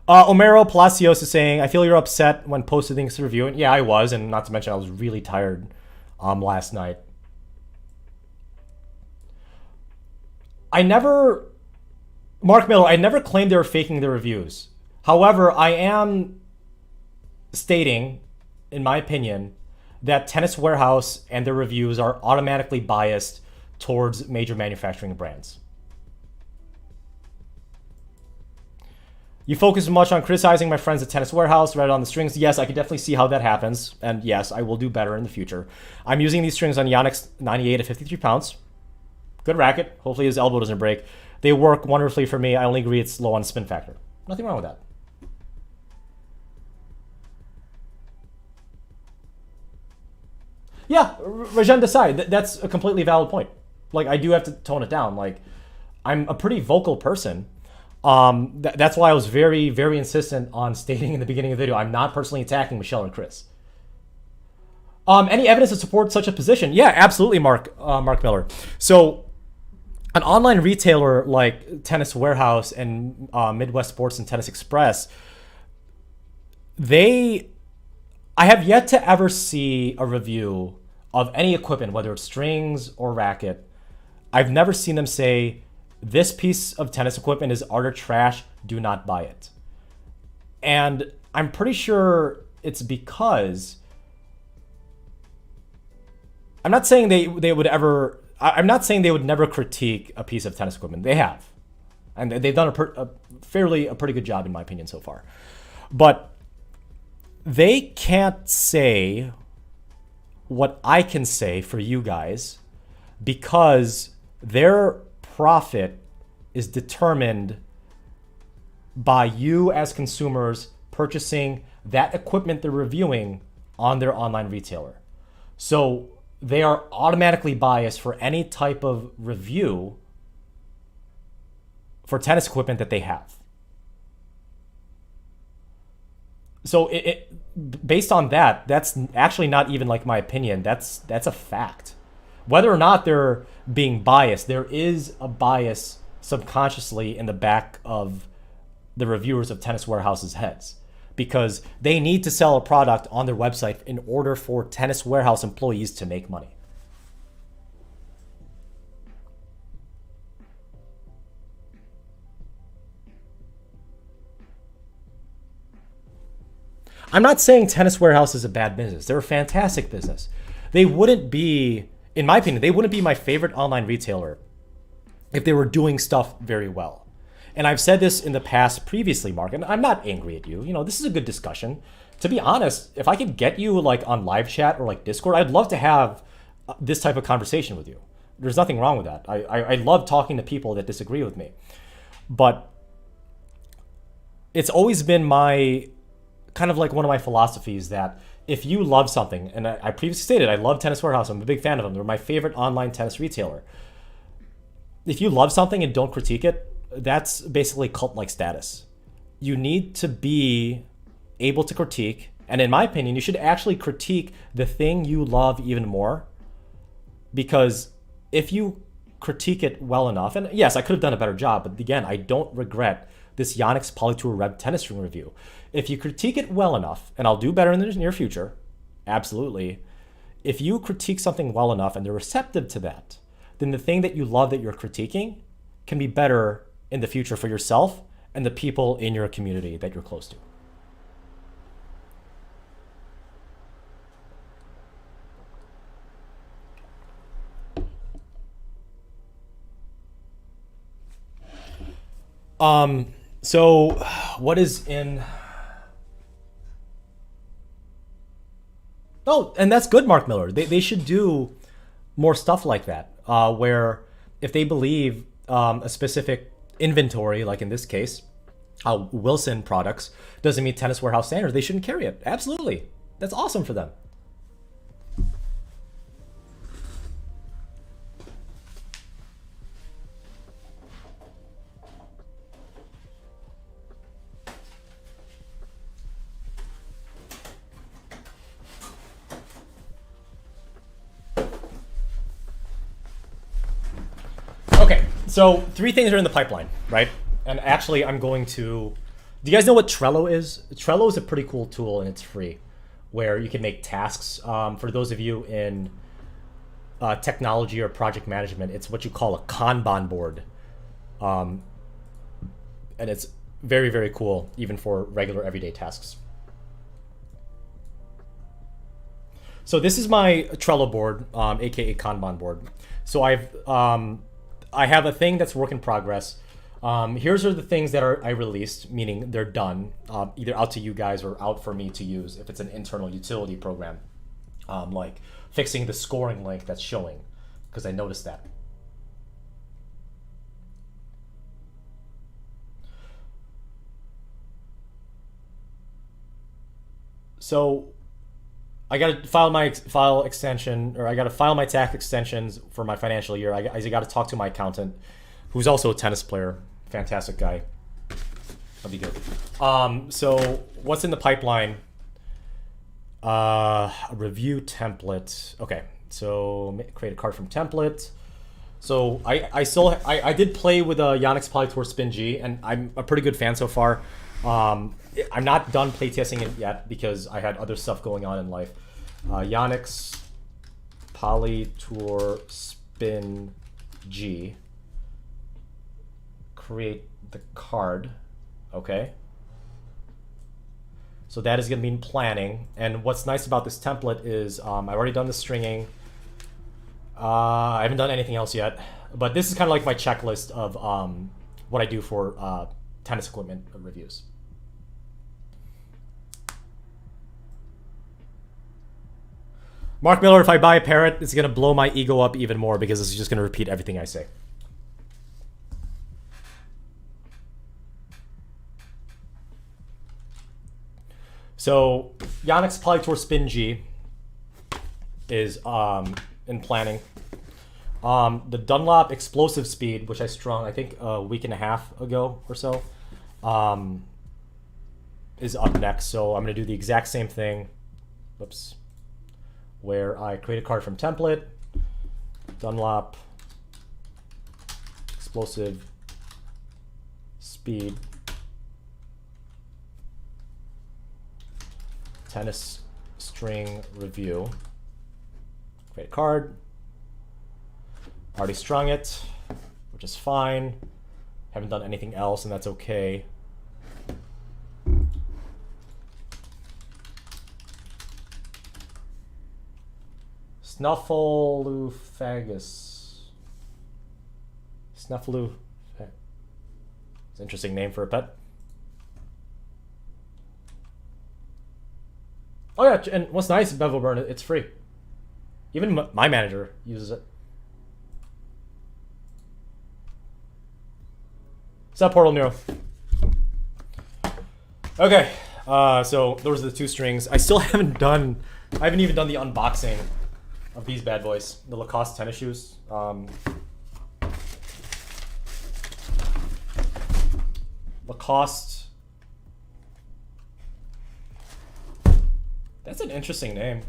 Omero Palacios is saying, I feel you're upset when posting things to review. And yeah, I was, and not to mention I was really tired last night. Mark Miller, I never claimed they were faking their reviews. However, I am stating, in my opinion, that Tennis Warehouse and their reviews are automatically biased towards major manufacturing brands. You focus much on criticizing my friends at Tennis Warehouse, right on the strings. Yes, I can definitely see how that happens. And yes, I will do better in the future. I'm using these strings on Yonex 98 at 53 pounds. Good racket. Hopefully his elbow doesn't break. They work wonderfully for me. I only agree it's low on spin factor. Nothing wrong with that. Yeah, Rajan Desai, that's a completely valid point. Like, I do have to tone it down. Like, I'm a pretty vocal person. That's why I was very, very insistent on stating in the beginning of the video, I'm not personally attacking Michelle or Chris. Any evidence to support such a position? Yeah, absolutely, Mark Miller. So, an online retailer like Tennis Warehouse and Midwest Sports and Tennis Express, I have yet to ever see a review of any equipment, whether it's strings or racket. I've never seen them say, this piece of tennis equipment is utter trash, do not buy it. And I'm pretty sure it's because I'm not saying they would ever, I'm not saying they would never critique a piece of tennis equipment. They have. And they've done a pretty good job, in my opinion, so far. But they can't say what I can say for you guys because their profit is determined by you as consumers purchasing that equipment they're reviewing on their online retailer. So they are automatically biased for any type of review for tennis equipment that they have. So based on that, that's actually not even like my opinion. That's a fact. Whether or not they're being biased, there is a bias subconsciously in the back of the reviewers of Tennis Warehouse's heads because they need to sell a product on their website in order for Tennis Warehouse employees to make money. I'm not saying Tennis Warehouse is a bad business. They're a fantastic business. They wouldn't be, in my opinion, they wouldn't be my favorite online retailer if they were doing stuff very well. And I've said this in the past previously, Mark, and I'm not angry at you. You know, this is a good discussion. To be honest, if I could get you like on live chat or like Discord, I'd love to have this type of conversation with you. There's nothing wrong with that. I love talking to people that disagree with me. But it's always been my kind of like one of my philosophies that if you love something, and I previously stated I love Tennis Warehouse, I'm a big fan of them. They're my favorite online tennis retailer. If you love something and don't critique it, that's basically cult-like status. You need to be able to critique, and in my opinion, you should actually critique the thing you love even more, because if you critique it well enough, and yes, I could have done a better job, but again, I don't regret this Yonex Polytour Rev tennis string review. If you critique it well enough, and I'll do better in the near future, absolutely. If you critique something well enough and they're receptive to that, then the thing that you love that you're critiquing can be better in the future for yourself and the people in your community that you're close to. So what is in... Oh, and that's good, Mark Miller. They should do more stuff like that, where if they believe a specific inventory, like in this case, Wilson products, doesn't meet Tennis Warehouse standards, they shouldn't carry it. Absolutely. That's awesome for them. Okay, so 3 things are in the pipeline, right? And actually, I'm going to... Do you guys know what Trello is? Trello is a pretty cool tool, and it's free, where you can make tasks. For those of you in technology or project management, it's what you call a Kanban board. And it's very, very cool, even for regular everyday tasks. So this is my Trello board, aka Kanban board. So I have a thing that's work in progress. Here's are the things that I released, meaning they're done, either out to you guys or out for me to use if it's an internal utility program, like fixing the scoring link that's showing, because I noticed that. So I got to file my file extension, or I got to file my tax extensions for my financial year. I got to talk to my accountant, who's also a tennis player. Fantastic guy. That'll be good. So what's in the pipeline? A review template. Okay, so create a card from template. So I did play with a Yonex Polytour Spin G, and I'm a pretty good fan so far. I'm not done playtesting it yet because I had other stuff going on in life. Yonex Polytour Spin G. Create the card. Okay. So that is going to be in planning. And what's nice about this template is I've already done the stringing. I haven't done anything else yet. But this is kind of like my checklist of what I do for tennis equipment reviews. Mark Miller, if I buy a parrot, it's going to blow my ego up even more because it's just going to repeat everything I say. So Yonex Polytour Spin G is in planning. The Dunlop Explosive Speed, which I strung I think a week and a half ago or so, is up next. So I'm going to do the exact same thing. Whoops. Where I create a card from template, Dunlop Explosive Speed, tennis string review, create a card, already strung it, which is fine, haven't done anything else and that's okay. Snuffleupagus. Snuffleupagus. It's an interesting name for a pet. Oh yeah, and what's nice about Bevel Burn, it's free. Even my manager uses it. What's up, Portal Nero? Okay, so those are the 2 strings. I still haven't even done the unboxing of these bad boys, the Lacoste tennis shoes. Lacoste. That's an interesting name.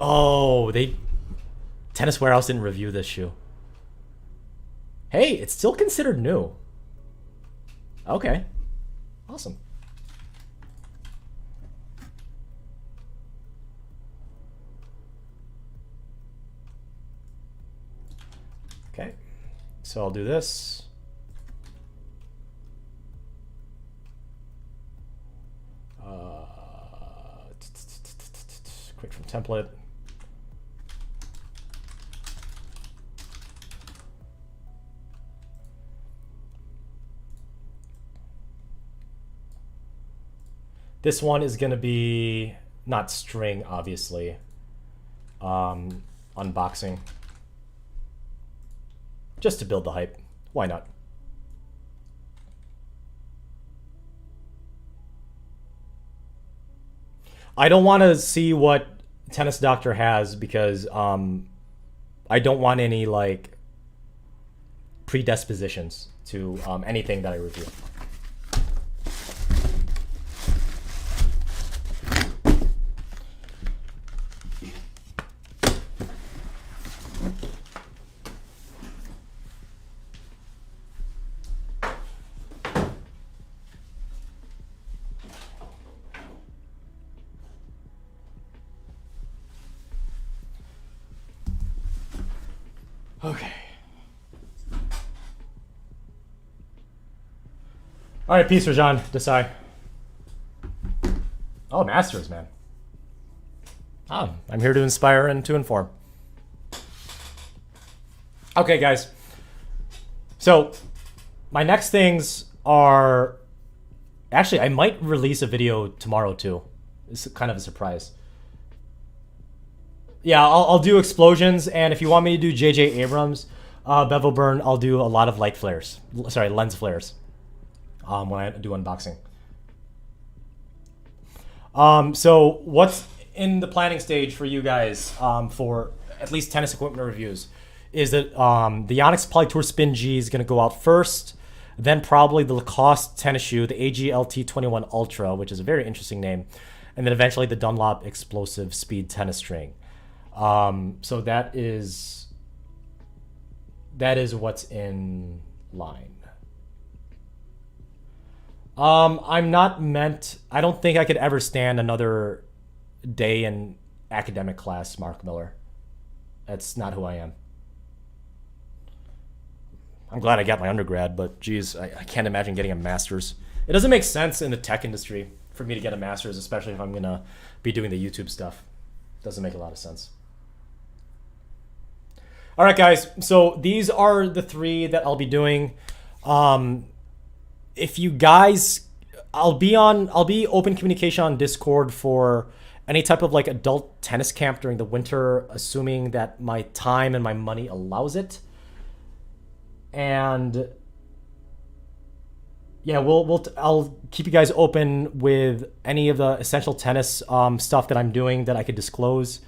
Oh, Tennis Warehouse didn't review this shoe. Hey, it's still considered new. Okay. Awesome. Okay. So I'll do this. template. This one is going to be not string, obviously. Unboxing. Just to build the hype. Why not? I don't want to see what Tennis Doctor has because I don't want any like predispositions to anything that I review. Okay. All right, peace, Rajan Desai. Oh, Masters, man. Oh, I'm here to inspire and to inform. Okay, guys. So, my next things are... Actually, I might release a video tomorrow, too. It's kind of a surprise. Yeah, I'll do explosions, and if you want me to do J.J. Abrams, bevel burn, I'll do a lot of light flares. Sorry, lens flares. When I do unboxing. So what's in the planning stage for you guys for at least tennis equipment reviews is that the Yonex Polytour Spin G is going to go out first, then probably the Lacoste tennis shoe, the AGLT21 Ultra, which is a very interesting name, and then eventually the Dunlop Explosive Speed Tennis String. So that is what's in line. I'm not meant... I don't think I could ever stand another day in academic class, Mark Miller. That's not who I am. I'm glad I got my undergrad, but geez, I can't imagine getting a master's. It doesn't make sense in the tech industry for me to get a master's, especially if I'm going to be doing the YouTube stuff. Doesn't make a lot of sense. All right, guys. So these are the 3 that I'll be doing. If you guys, I'll be open communication on Discord for any type of like adult tennis camp during the winter, assuming that my time and my money allows it. And yeah, I'll keep you guys open with any of the essential tennis stuff that I'm doing that I could disclose.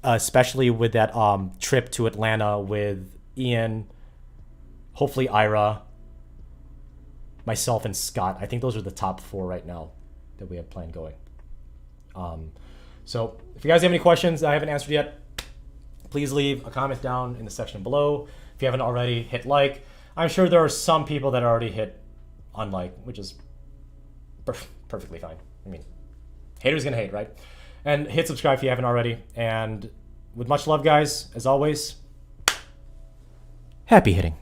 Especially with that trip to Atlanta with Ian, hopefully Ira, myself, and Scott. I think those are the top 4 right now that we have planned going. So if you guys have any questions that I haven't answered yet, please leave a comment down in the section below. If you haven't already, hit like. I'm sure there are some people that already hit unlike, which is perfectly fine. I mean, haters gonna hate, right? And hit subscribe if you haven't already. And with much love, guys, as always, happy hitting.